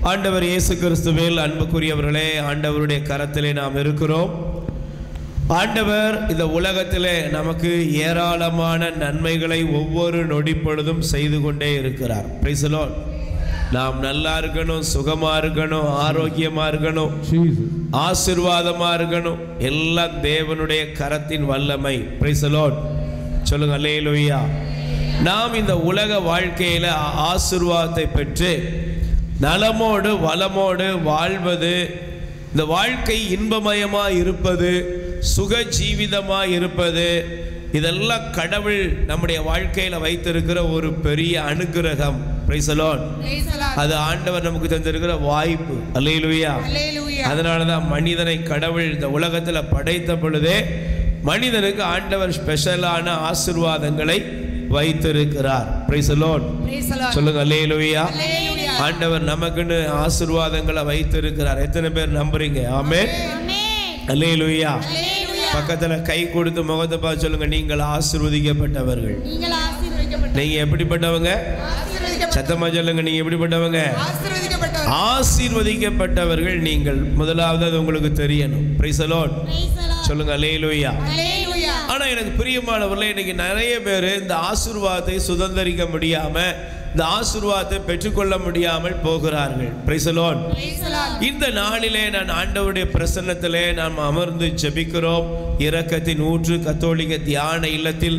ஆண்டவர் இயேசு கிறிஸ்துவில் அன்புக்குரியவர்களே, ஆண்டவருடைய கரத்திலே நாம் இருக்கிறோம். ஆண்டவர் இந்த உலகத்திலே நமக்கு ஏராளமான நன்மைகளை ஒவ்வொரு நொடி பொழுதும் செய்து கொண்டே இருக்கிறார். Price the Lord. நாம் நல்லா இருக்கணும், சுகமா இருக்கணும், ஆரோக்கியமா இருக்கணும், ஆசீர்வாதமா இருக்கணும், எல்லாம் தேவனுடைய கரத்தின் வல்லமை. Price the Lord. சொல்லுங்க அல்லேலூயா. நாம் இந்த உலக வாழ்க்கையில ஆசீர்வாதத்தை பெற்று நலமோடு வளமோடு வாழ்வது, இந்த வாழ்க்கை இன்பமயமா இருப்பது, சுக ஜீவிதமா இருப்பது, இதெல்லாம் கடவுள் நம்முடைய வாழ்க்கையில வைத்திருக்கிற ஒரு பெரிய அனுகிரகம். Price the Lord. அது ஆண்டவர் நமக்கு தந்திருக்கிற வாய்ப்பு. அல்லேலூயா. அதனாலதான் மனிதனை கடவுள் இந்த உலகத்துல படைத்த பொழுதே மனிதனுக்கு ஆண்டவர் ஸ்பெஷலான ஆசீர்வாதங்களை வைத்திருக்கிறார். Price the Lord. சொல்லுங்க அல்லேலூயா. ஆண்டவர் நமக்குன்னு ஆசீர்வாதங்களை வைத்திருக்கிறார். எத்தனை பேர் நம்புறீங்க? ஆமென். அல்லேலூயா. பக்கத்துல கை கொடுத்து முகத்தை பார்த்து சொல்லுங்க, நீங்கள் ஆசீர்வதிக்கப்பட்டவர்கள். நீங்க எப்படிப்பட்டவங்க? சத்தமா சொல்லுங்க, நீங்க எப்படிப்பட்டவங்க? ஆசீர்வதிக்கப்பட்டவர்கள் நீங்கள். முதலாவது அது உங்களுக்கு தெரியணும். Price the Lord. சொல்லுங்க அல்லேலூயா. ஆனா எனக்கு பிரியமானவர்களே, இன்னைக்கு நிறைய பேர் இந்த ஆசீர்வாதத்தை சுதந்திரிக்க முடியாம, இந்த ஆசீர்வாதத்தை பெற்றுக்கொள்ள முடியாமல் போகிறார்கள். Price the Lord. இந்த நாளிலே நான் ஆண்டவருடைய பிரசன்னத்திலே நாம் அமர்ந்து ஜெபிக்கிறோம். இரக்கத்தின் ஊற்று கத்தோலிக்க தியான இல்லத்தில்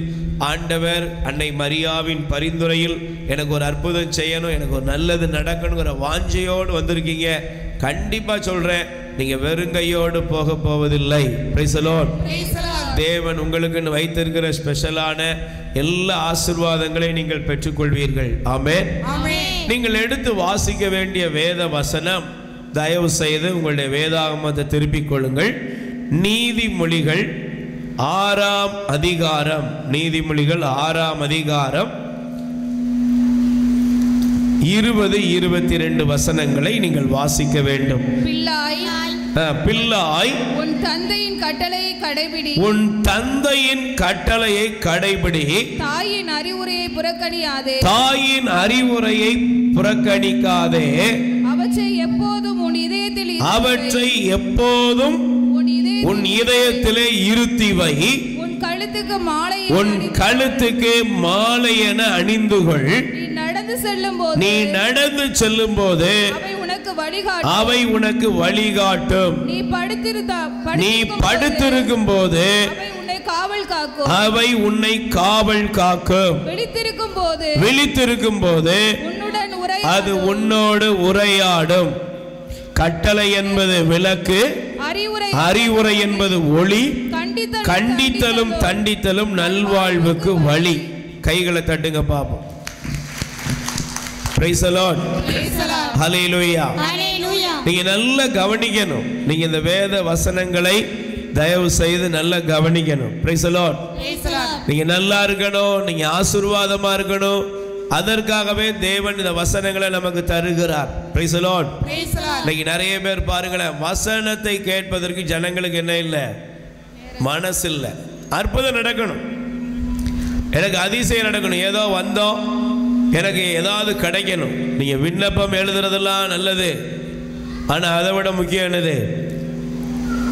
ஆண்டவர் அன்னை மரியாவின் பரிந்துரையில் எனக்கு ஒரு அற்புதம் செய்யணும், எனக்கு ஒரு நல்லது நடக்கணுங்கிற வாஞ்சையோடு வந்திருக்கீங்க. கண்டிப்பா சொல்றேன், நீங்க வெறுங்கையோடு போக போவதில்லை. Price the Lord. தேவன் உங்களுக்கு வைத்திருக்கிற ஸ்பெஷலான எல்லா ஆசீர்வாதங்களையும் நீங்கள் பெற்றுக்கொள்வீர்கள். ஆமென். நீங்கள் எடுத்து வாசிக்க வேண்டிய வேத வசனம், தயவு செய்து உங்களுடைய வேதாகமத்தை திருப்பிக் கொள்ளுங்கள். நீதிமொழிகள் 6ஆம் அதிகாரம், நீதிமொழிகள் 6ஆம் அதிகாரம் 20-22 வசனங்களை நீங்கள் வாசிக்க வேண்டும். பிள்ளாய் உன் தந்தையின் கட்டளையை கடைபிடி, உன் தந்தையின் கட்டளையை கடைபிடி, தாயின் அறிவுரையை புறக்கணியாதே, தாயின் அறிவுரையை புறக்கணிக்காதே, அவற்றை எப்போதும் உன் இதயத்தில், அவற்றை எப்போதும் உன் இதயத்திலே இருத்தி வை, உன் கழுத்துக்கு மாலை, உன் கழுத்துக்கு மாலை என அணிந்துகொள். நீ நடந்து செல்லும் போது அவை உனக்கு வழிகாட்டும். நீ படுத்திருக்கும் போது அவை உன்னை காவல் காக்கும். விழித்திருக்கும் போது அது உன்னோடு உரையாடும். கட்டளை என்பது விளக்கு, அறிவுரை என்பது ஒளி, கண்டித்தலும் தண்டித்தலும் நல்வாழ்வுக்கு வழி. கைகளை தட்டுங்க பாப்போம். Praise the Lord. Hallelujah. நீங்க நல்லா கவனிக்கணும். நீங்க இந்த வேத வசனங்களை தயவு செய்து நல்லா கவனிக்கணும். Praise the Lord. நீங்க நல்லா இருக்கணும், நீங்க ஆசீர்வாதமா இருக்கணும். அதற்காகவே தேவன் இந்த வசனங்களை நமக்கு தருகிறார். Praise the Lord. இன்னைக்கு நிறைய பேர் பாருங்களேன், வசனத்தை கேட்பதற்கு ஜனங்களுக்கு என்ன இல்லை? மனசு இல்லை. அற்புதம் நடக்கணும், எனக்கு அதிசயம் நடக்கணும், ஏதோ வந்தோம் எனக்கு ஏதாவது கிடைக்கணும். நீங்க விண்ணப்பம் எழுதுறதெல்லாம் நல்லது, ஆனா அதை விட முக்கியம் என்னது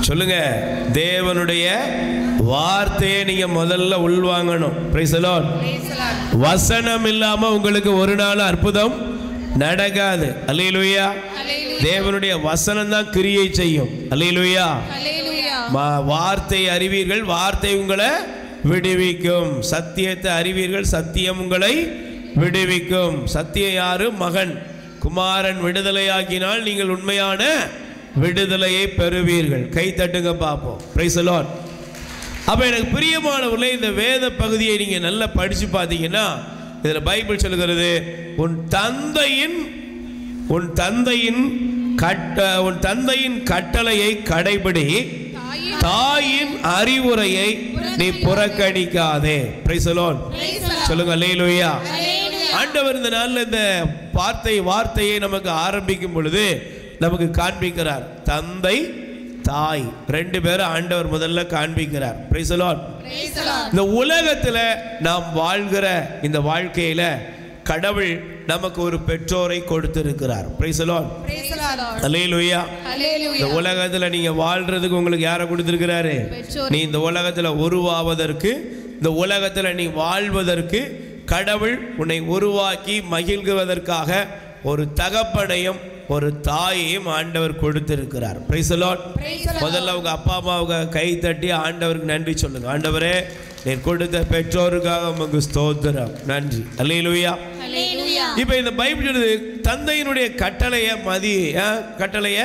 சொல்லுங்க? தேவனுடைய வார்த்தையை நீங்க முதல்ல உள்வாங்கணும். Price the Lord. வசனம் இல்லாம உங்களுக்கு ஒரு நாள் அற்புதம் நடக்காது. அல்லேலூயா. தேவனுடைய வசனம் தான் கிரியை செய்யும். அல்லேலூயா. வார்த்தை அறிவீர்கள், வார்த்தை உங்களை விடுவிக்கும். சத்தியத்தை அறிவீர்கள், சத்தியம் உங்களை விடுவிக்கும். சத்தியம் யாரு? மகன் குமாரன் விடுதலையாக்கினால் நீங்கள் உண்மையான விடுதலையை பெறுவீர்கள். கை தட்டுங்க பார்ப்போம். Price the Lord. அப்ப எனக்கு பிரியமானவர்களே, இந்த வேத பகுதியை நீங்க நல்லா படிச்சு பார்த்தீங்கன்னா இதுல பைபிள் சொல்லுகிறது, உன் தந்தையின் கட்டளையை கடைபிடி, தாயின் அறிவுரையை நீ புறக்கணிக்காதே. Price the Lord. சொல்லுங்க அல்லேலூயா. ஆண்டவர் இந்த நாள்ல இந்த வார்த்தையை நமக்கு ஆரம்பிக்கும் பொழுது நமக்கு காண்பிக்கிறார். தந்தை தாய் ரெண்டு பேரும் ஆண்டவர் முதல்ல காண்பிக்கிறார். Price the Lord. இந்த உலகத்துல நாம் வாழ்கிற இந்த வாழ்க்கையில கடவுள் நமக்கு ஒரு பெற்றோரை கொடுத்திருக்கிறார். Praise the Lord. அல்லேலூயா. இந்த உலகத்துல நீங்க வாழ்றதுக்கு உங்களுக்கு யாரை கொடுத்திருக்கிறாரு? நீ இந்த உலகத்துல உருவாவதற்கு, இந்த உலகத்துல நீ வாழ்வதற்கு கடவுள் உன்னை உருவாக்கி மகிழ்வதற்காக ஒரு தகப்பனையும் ஒரு தாயையும் ஆண்டவர் கொடுத்திருக்கிறார். Praise the Lord. முதல்ல உங்க அப்பா அம்மாவுக்கு கை தட்டி ஆண்டவருக்கு நன்றி சொல்லுங்க. ஆண்டவரே, நீர் கொடுத்த பெற்றோருக்காக உமக்கு ஸ்தோத்திரம், நன்றி. அல்லேலூயா. இப்ப இந்த பைபிள் சொல்லுது, தந்தையினுடைய கட்டளைய மதி, கட்டளைய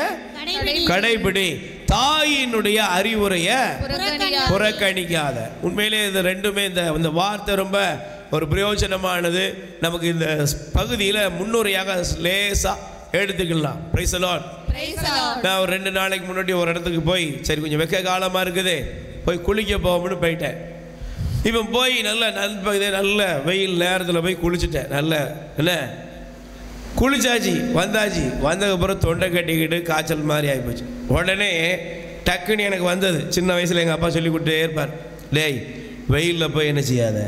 கடைபிடி, தாயினுடைய அறிவுரைய புறக்கணிக்காத. உண்மையிலே இது ரெண்டுமே, இந்த வார்த்தை ரொம்ப ஒரு பிரயோஜனமானது. நமக்கு இந்த பகுதியில் முன்னுரையாக லேசா எடுத்துக்கலாம். Price the Lord. நான் ஒரு 2 நாளைக்கு முன்னாடி ஒரு இடத்துக்கு போய், சரி கொஞ்சம் வெக்க காலமா இருக்குது, போய் குளிக்க போவோம்னு போயிட்டேன். இப்போ போய் நல்ல நண்பகதே நல்ல வெயில் நேரத்தில் போய் குளிச்சுட்டேன். நல்ல என்ன குளிச்சாச்சு, வந்தாச்சு. வந்ததுக்கப்புறம் தொண்டை கட்டிக்கிட்டு காய்ச்சல் மாதிரி ஆகிப்போச்சு. உடனே டக்குன்னு எனக்கு வந்தது, சின்ன வயசில் எங்கள் அப்பா சொல்லி கொடுத்தே இருப்பார், டேய் வெயிலில் போய் என்ன செய்யாத,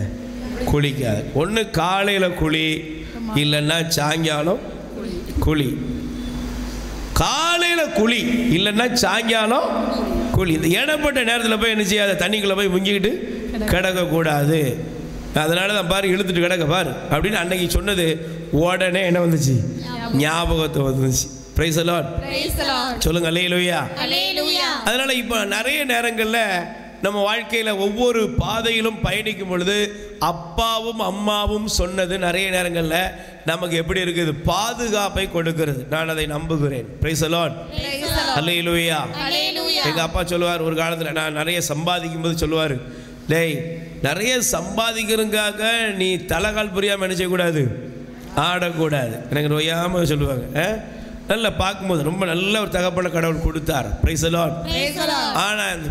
குளிக்காத. ஒன்று காலையில் குளி, இல்லைன்னா சாயங்காலம் குளி. காலையில் குளி இல்லைன்னா சாயங்காலம் குளி. இந்த இடப்பட்ட நேரத்தில் போய் என்ன செய்யாத, தண்ணிக்குள்ளே போய் முங்கிக்கிட்டு கிடக்கக்கூடாது. அதனால தான் பாரு, இழுத்துட்டு கிடக்க பாரு அப்படின்னு அன்னைக்கு சொன்னது உடனே என்ன வந்துச்சு, ஞாபகத்தை வந்துச்சு. Price the Lord. சொல்லுங்க அல்லேலூயா. அதனால இப்போ நிறைய நேரங்களில் நம்ம வாழ்க்கையில் ஒவ்வொரு பாதையிலும் பயணிக்கும் பொழுது அப்பாவும் அம்மாவும் சொன்னது நிறைய நேரங்களில் நமக்கு எப்படி இருக்குது, பாதுகாப்பை கொடுக்கிறது. நான் அதை நம்புகிறேன். Praise the Lord. அல்லேலூயா. எங்க அப்பா சொல்லுவார், ஒரு காலத்தில் நான் நிறைய சம்பாதிக்கும் போது சொல்லுவார், டேய் நிறைய சம்பாதிக்கிறதுக்காக நீ தலைகால் புரியாமல் என்ன செய்யக்கூடாது, ஆடக்கூடாது. எனக்கு நோயாமல் சொல்லுவாங்க. நல்லா பார்க்கும்போது ரொம்ப நல்ல ஒரு தகப்பன கடவுள் கொடுத்தார். Praise the Lord. ஆனால் இந்த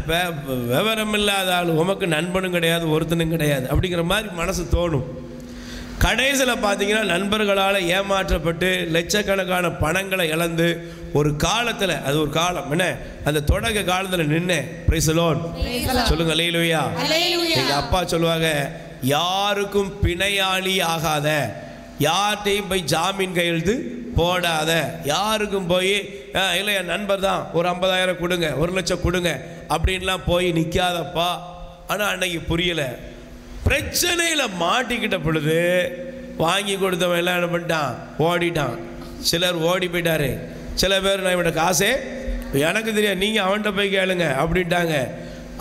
விவரம் இல்லாத ஆள், உமக்கு நண்பனும் கிடையாது, ஒருத்தனும் கிடையாது அப்படிங்கிற மாதிரி மனசு தோணும். கடைசியில் பார்த்தீங்கன்னா நண்பர்களால் ஏமாற்றப்பட்டு லட்சக்கணக்கான பணங்களை இழந்து ஒரு காலத்தில், அது ஒரு காலம் என்ன, அந்த தொடக்க காலத்தில் நின்னேன். Praise the Lord. சொல்லுங்க அல்லேலூயா. எங்கள் அப்பா சொல்லுவாங்க, யாருக்கும் பிணையாளி ஆகாத, யார்கிட்டையும் போய் ஜாமீன் கையெழுத்து போடாத, யாருக்கும் போய் இல்லை என் நண்பர் தான் ஒரு 50,000 கொடுங்க, 1 லட்சம் கொடுங்க அப்படின்லாம் போய் நிற்காதப்பா. ஆனால் அன்னைக்கு புரியலை. பிரச்சனையில் மாட்டிக்கிட்ட பொழுது வாங்கி கொடுத்தவன் எல்லாம் என்ன பண்ணிட்டான், ஓடிட்டான். சிலர் ஓடி போயிட்டாரு. சில பேர் நான் இவனோட காசே எனக்கு தெரியாது, நீங்கள் அவன்கிட்ட போய் கேளுங்க அப்படின்ட்டாங்க.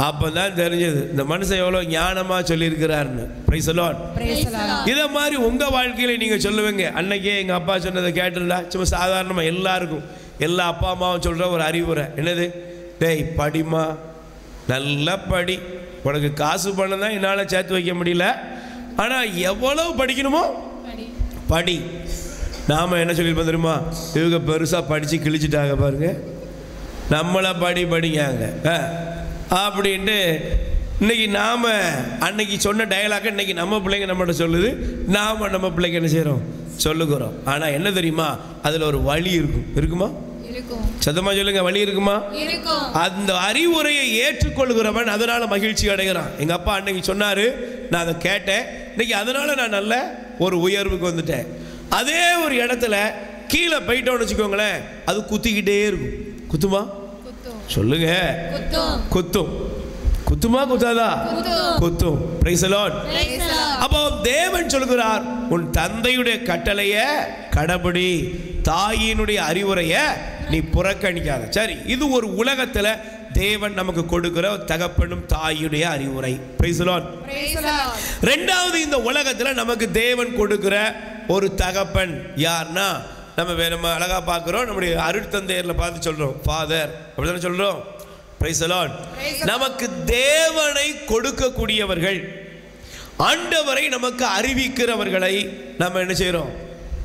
அப்போ தான் தெரிஞ்சது இந்த மனுஷன் எவ்வளோ ஞானமாக சொல்லியிருக்கிறாருன்னு. Price the Lord. இதை மாதிரி உங்கள் வாழ்க்கையில் நீங்கள் சொல்லுவீங்க, அன்னைக்கே எங்கள் அப்பா சொன்னதை கேட்டுருந்தா. சும்மா சாதாரணமாக எல்லாருக்கும், எல்லா அப்பா அம்மாவும் சொல்கிற ஒரு அறிவுரை என்னது, டேய் படிமா, நல்லா படி, உனக்கு காசு பணம் தான் என்னால் சேர்த்து வைக்க முடியல, ஆனால் எவ்வளவு படிக்கணுமோ படி. நாம் என்ன சொல்லியிருப்போம் தெரியுமா, இவங்க பெருசாக படித்து கிழிச்சிட்டாங்க பாருங்க, நம்மளை படிங்காங்க அப்படின்ட்டு. இன்னைக்கு நாம் அன்னைக்கு சொன்ன டயலாக இன்னைக்கு நம்ம பிள்ளைங்க நம்மகிட்ட சொல்லுது, நாம் நம்ம பிள்ளைங்க என்ன செய்கிறோம், சொல்லுகிறோம். ஆனால் என்ன தெரியுமா, அதில் ஒரு வழி இருக்கும். இருக்குமா? சத்தமா சொல்லுங்க, வழி இருக்குமா? அந்த அறிவுரையை ஏற்றுக்கொள்கிறவன் அதனால மகிழ்ச்சி அடைகிறான். எங்க அப்பா அன்னைக்கு சொன்னாரு, நான் அதை கேட்டேன், இன்னைக்கு அதனால நான் நல்ல ஒரு உயர்வுக்கு வந்துட்டேன். அதே ஒரு இடத்துல கீழே போயிட்டோம்னு வச்சுக்கோங்களேன், அது குத்திக்கிட்டே இருக்கும். குத்துமா? சொல்லுங்க. குத்தும். குத்துமா குத்தாதா? குத்தும். Price the Lord. அப்போ தேவன் சொல்கிறார், உன் தந்தையுடைய கட்டளைய கடைபிடி, தாயினுடைய அறிவுரைய நீ புறக்கணிக்காத. சரி, இது ஒரு உலகத்துல தேவன் நமக்கு கொடுக்கிற தகப்பனும் தாயுடைய அறிவுரை. Price the Lord. ரெண்டாவது, இந்த உலகத்துல நமக்கு தேவன் கொடுக்கிற ஒரு தகப்பன் யார்னா, நம்ம அழகா பார்க்கிறோம், நம்முடைய அருட்தந்தையர்ல பார்த்து சொல்றோம், ஃபாதர் அப்படிதானே சொல்றோம். Price the Lord. நமக்கு தேவனை கொடுக்கக்கூடியவர்கள், ஆண்டவரை நமக்கு அறிவிக்கிறவர்களை நம்ம என்ன செய்யறோம்,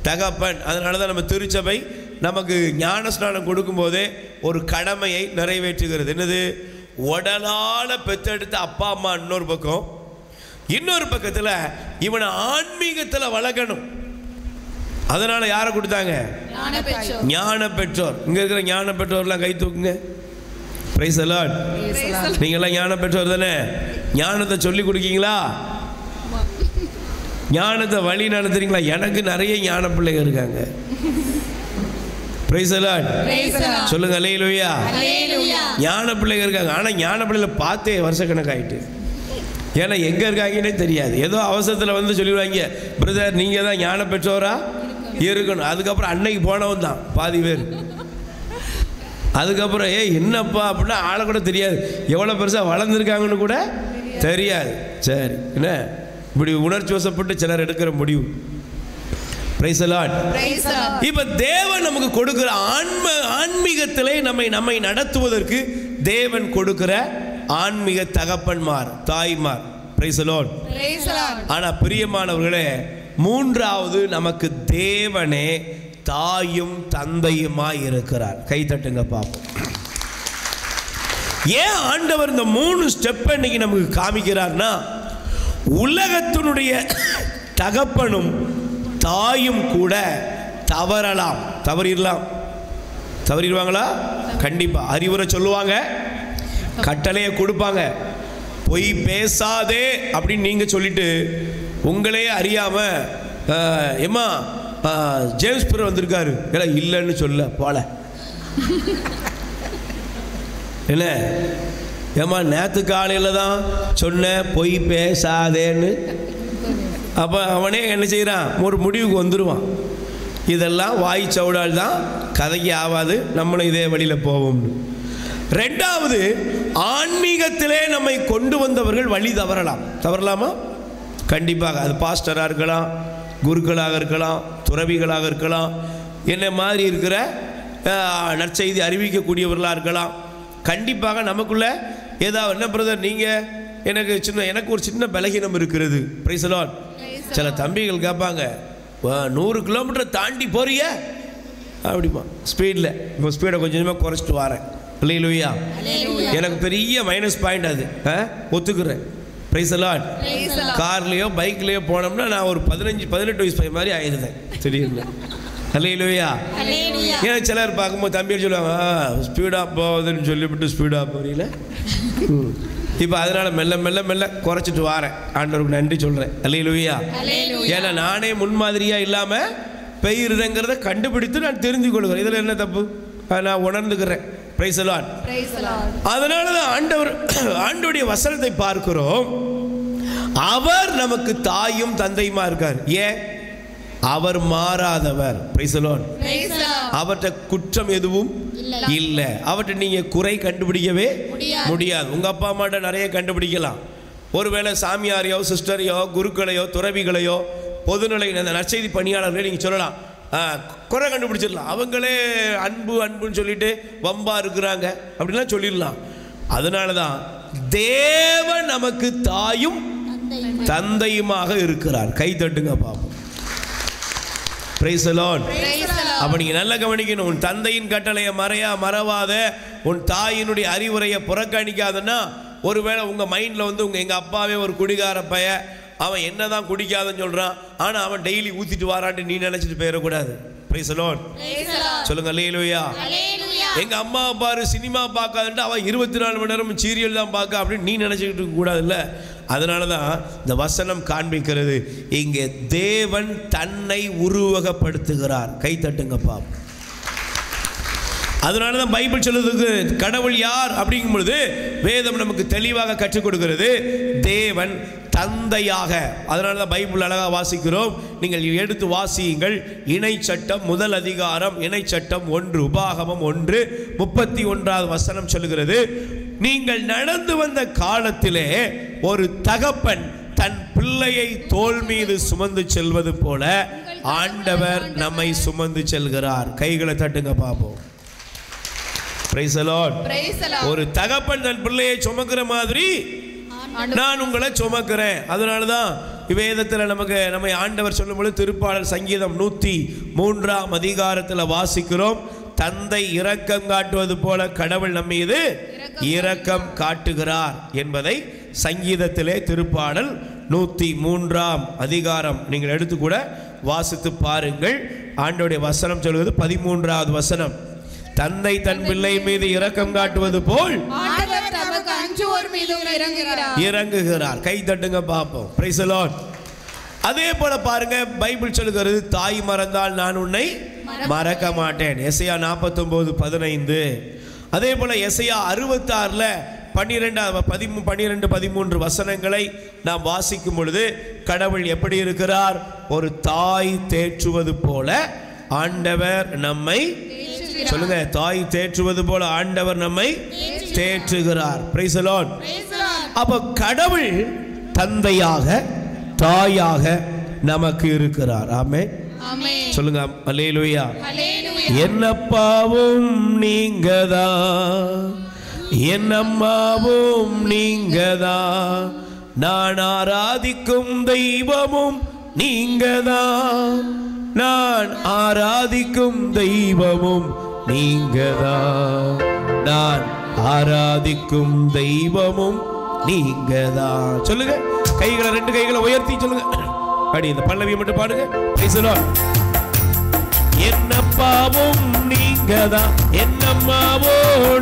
தகப்பன். அதனாலதான் நம்ம திருச்சபை நமக்கு ஞான ஸ்நானம் கொடுக்கும் போதே ஒரு கடமையை நிறைவேற்றுகிறது. என்னது? உடலால பெற்றெடுத்த அப்பா அம்மா இன்னொரு பக்கம், இன்னொரு பக்கத்துல இவனை ஆன்மீகத்துல வளர்க்கணும். அதனால யாரை கொடுத்தாங்க? ஞான பெற்றோர். இங்க இருக்கிற ஞான பெற்றோர்லாம் கை தூக்குங்க. Price the Lord. நீங்க எல்லாம் ஞான பெற்றோர் தானே? ஞானத்தை சொல்லி கொடுக்கீங்களா? ஞானத்தை வழி நடத்துறீங்களா? எனக்கு நிறைய ஞான பிள்ளைங்க இருக்காங்க. Price the Lord. சொல்லுங்க அல்லேலூயா. ஞான பிள்ளைங்க இருக்காங்க. ஆனால் ஞான பிள்ளைகளை பார்த்தே வருஷக்கணக்காயிட்டு. ஏன்னா எங்கே இருக்காங்கன்னே தெரியாது. ஏதோ அவசரத்தில் வந்து சொல்லிடுவாங்க, பிரதர் நீங்கள் தான் ஞான பெற்றோரா இருக்கணும். அதுக்கப்புறம் அன்னைக்கு போனவன் தான் பாதி பேர். அதுக்கப்புறம் என்னப்பா அப்படின்னா ஆளை கூட தெரியாது, எவ்வளோ பெருசாக வளர்ந்துருக்காங்கன்னு கூட தெரியாது. சரி, என்ன இப்படி உணர்ச்சி வசப்பட்டு சிலர் எடுக்கிற முடிவு. Price the Lord. இப்ப தேவன் நமக்கு கொடுக்கிற ஆன்மீகத்திலே நம்மை நடத்துவதற்கு தேவன் கொடுக்கிற ஆன்மீக தகப்பன்மார், தாய்மார். Price the Lord. ஆனா பிரியமானவர்களே, மூன்றாவது நமக்கு தேவனே தாயும் தந்தையுமாய் இருக்கிறார். கை தட்டுங்க பாப்போம். ஏன் ஆண்டவர் இந்த 3 ஸ்டெப் இன்னைக்கு நமக்கு காமிக்கிறார்னா, உலகத்தினுடைய தகப்பனும் தாயும் கூட தவறலாம், தவறிடுவாங்களா? கண்டிப்பா. அறிவுரை சொல்லுவாங்க, கட்டளையை கொடுப்பாங்க. பொய் பேசாதே அப்படின்னு நீங்க சொல்லிட்டு உங்களே அறியாம ஏமா ஜேம்ஸ் பியர் வந்திருக்காரு, இல்லைன்னு சொல்ல போல, என்ன ஏமா நேற்று காலையில் தான் சொன்ன பொய் பேசாதேன்னு. அப்போ அவனே என்ன செய்கிறான், ஒரு முடிவுக்கு வந்துடுவான். இதெல்லாம் வாய் சவுடால் தான், கதைக்கு ஆகாது, நம்மளும் இதே வழியில் போவோம்னு. ரெண்டாவது, ஆன்மீகத்திலே நம்மை கொண்டு வந்தவர்கள் வழி தவறலாமா? கண்டிப்பாக. அது பாஸ்டராக இருக்கலாம், குருக்களாக இருக்கலாம், துறவிகளாக இருக்கலாம், என்ன மாதிரி இருக்கிற நற்செய்தி அறிவிக்கக்கூடியவர்களாக இருக்கலாம். கண்டிப்பாக நமக்குள்ள ஏதாவது, என்ன பிரதர் நீங்கள் எனக்கு ஒரு சின்ன பலகீனம் இருக்கிறது. Price the Lord. சில தம்பிகள் கேட்பாங்க, 100 கிலோமீட்டர் தாண்டி போறிய அப்படிமா ஸ்பீடில். இப்போ ஸ்பீடை கொஞ்சமாக குறைச்சிட்டு வரேன். அல்லேலூயா. எனக்கு பெரிய மைனஸ் பாயிண்ட் அது, ஒத்துக்கிறேன். Price the Lord. கார்லேயோ பைக்லேயோ போனோம்னா நான் ஒரு 15-18 வயசு பையன் மாதிரி ஆயிடுறேன் திடீர்னு. அல்லேலூயா. ஏன்னா சிலர் பார்க்கும்போது தம்பியை சொல்லுவாங்க, ஸ்பீடாக போகுதுன்னு சொல்லிவிட்டு ஸ்பீடாக போறீங்கள. இப்போ அதனால் மெல்ல மெல்ல மெல்ல குறைச்சிட்டு வரேன். ஆண்டவருக்கு நன்றி சொல்கிறேன். அல்லேலூயா. ஏன்னா நானே முன்மாதிரியாக இல்லாமல் பெய்யுறதுங்கிறத கண்டுபிடித்து நான் தெரிஞ்சு கொள்கிறேன். இதில் என்ன தப்பு, நான் உணர்ந்துக்கிறேன். Price the Lord. அதனால தான் ஆண்டவருடைய வசனத்தை பார்க்கிறோம். அவர் நமக்கு தாயும் தந்தையுமா இருக்கார். ஏன்? அவர் மாறாதவர். Price the Lord. அவர்கிட்ட குற்றம் எதுவும் இல்லை. அவர்கிட்ட நீங்க குறை கண்டுபிடிக்கவே முடியாது. உங்க அப்பா அம்மாட்ட நிறைய கண்டுபிடிக்கலாம். ஒருவேளை சாமியாரையோ, சிஸ்டரையோ, குருக்களையோ, துறவிகளையோ, பொதுநிலை நற்செய்தி பணியாளர்களே நீங்க சொல்லலாம், குறை கண்டுபிடிச்சிடலாம். அவங்களே அன்புன்னு சொல்லிட்டு வம்பா இருக்கிறாங்க அப்படின்லாம் சொல்லிடலாம். அதனால தான் தேவன் நமக்கு தாயும் தந்தையுமாக இருக்கிறார். கை தட்டுங்க பாப்போம். Price the Lord. அப்ப நீங்க நல்லா கவனிக்கணும். உன் தந்தையின் கட்டளையை மறவாத, உன் தாயினுடைய அறிவுரையை புறக்கணிக்காதன்னா, ஒருவேளை உங்க மைண்ட்ல வந்து எங்க அப்பாவே ஒரு குடிகார பைய, அவன் என்னதான் குடிக்காதன்னு சொல்றான், ஆனா அவன் டெய்லி ஊத்திட்டு வாரான்னு நீ நினைச்சிட்டு போயிடக்கூடாது. Price the Lord. சொல்லுங்க அல்லேலூயா. எங்க அம்மா பாரு சினிமா பார்க்காதுன்ட்டு அவன் 24 மணி நேரம் சீரியல் தான் பார்க்க அப்படின்னு நீ நினைச்சுக்கிட்டு இருக்க கூடாது இல்ல. அதனால தான் இந்த வசனம் காண்பிக்கிறது, இங்கே தேவன் தன்னை உருவகப்படுத்துகிறார். கை தட்டுங்கப்பா. அதனால தான் பைபிள் சொல்லுறதுக்கு கடவுள் யார் அப்படிங்கும் பொழுது வேதம் நமக்கு தெளிவாக கற்றுக் கொடுக்கிறது, தேவன் தந்தையாக. அதனால தான் பைபிள் அழகாக வாசிக்கிறோம். நீங்கள் எடுத்து வாசியுங்கள். இணை சட்டம் 1 அதிகாரம், இணை சட்டம் 1, உபாகமம் 1:31 வசனம் சொல்லுகிறது, நீங்கள் நடந்து வந்த காலத்திலே ஒரு தகப்பன் தன் பிள்ளையை தோள் மீது சுமந்து செல்வது போல ஆண்டவர் நம்மை சுமந்து செல்கிறார். கைகளை தட்டுங்க பாப்போம். Price the Lord. ஒரு தகப்பன் தன் பிள்ளையை சுமக்கிற மாதிரி நான் உங்களை சுமக்கிறேன். அதனால தான் வேதத்தில் நம்மை ஆண்டவர் சொல்லும்போது திருப்பாடல் சங்கீதம் 103 அதிகாரத்தில் வாசிக்கிறோம், தந்தை இரக்கம் காட்டுவது போல கடவுள் நம்ம மீது இரக்கம் காட்டுகிறார் என்பதை சங்கீதத்திலே திருப்பாடல் 103 அதிகாரம் நீங்கள் எடுத்து கூட வாசித்து பாருங்கள். ஆண்டவருடைய வசனம் சொல்வது 13வது வசனம், தந்தை தன் பிள்ளை மீது இரக்கம் காட்டுவது போல் இறங்குகிறார். கை தட்டுங்க பாப்போம். Price the Lord. அதே போல பாருங்க, பைபிள் சொல்லுகிறது தாய் மறந்தால் நான் உன்னை மறக்க மாட்டேன். எசையா 49:15. அதே போல எசையா 66 12-13 வசனங்களை நாம் வாசிக்கும் பொழுது கடவுள் எப்படி இருக்கிறார்? ஒரு தாய் தேற்றுவது போல ஆண்டவர் நம்மை, சொல்லுங்க, தாய் தேற்றுவது போல ஆண்டவர் நம்மை தேற்றுகிறார். Price the Lord. அப்ப கடவுள் தந்தையாக தாயாக நமக்கு இருக்கிறார். ஆமென். சொல்லுங்க அல்லேலூயா. என்னப்பாவும் நீங்கதான், என்னம்மாவும் நீங்கதான், நான் ஆராதிக்கும் தெய்வமும் நீங்கதான், நான் ஆராதிக்கும் தெய்வமும் நீங்கதான், நான் ஆராதிக்கும் தெய்வமும் நீங்கதான். சொல்லுங்க, கைகளை 2 கைகளை உயர்த்தி சொல்லுங்க. அடி இந்த பல்லவியை மட்டும் பாடுங்க. Price the Lord. என்னப்பாவும் நீங்கதான், என்னம்மாவோ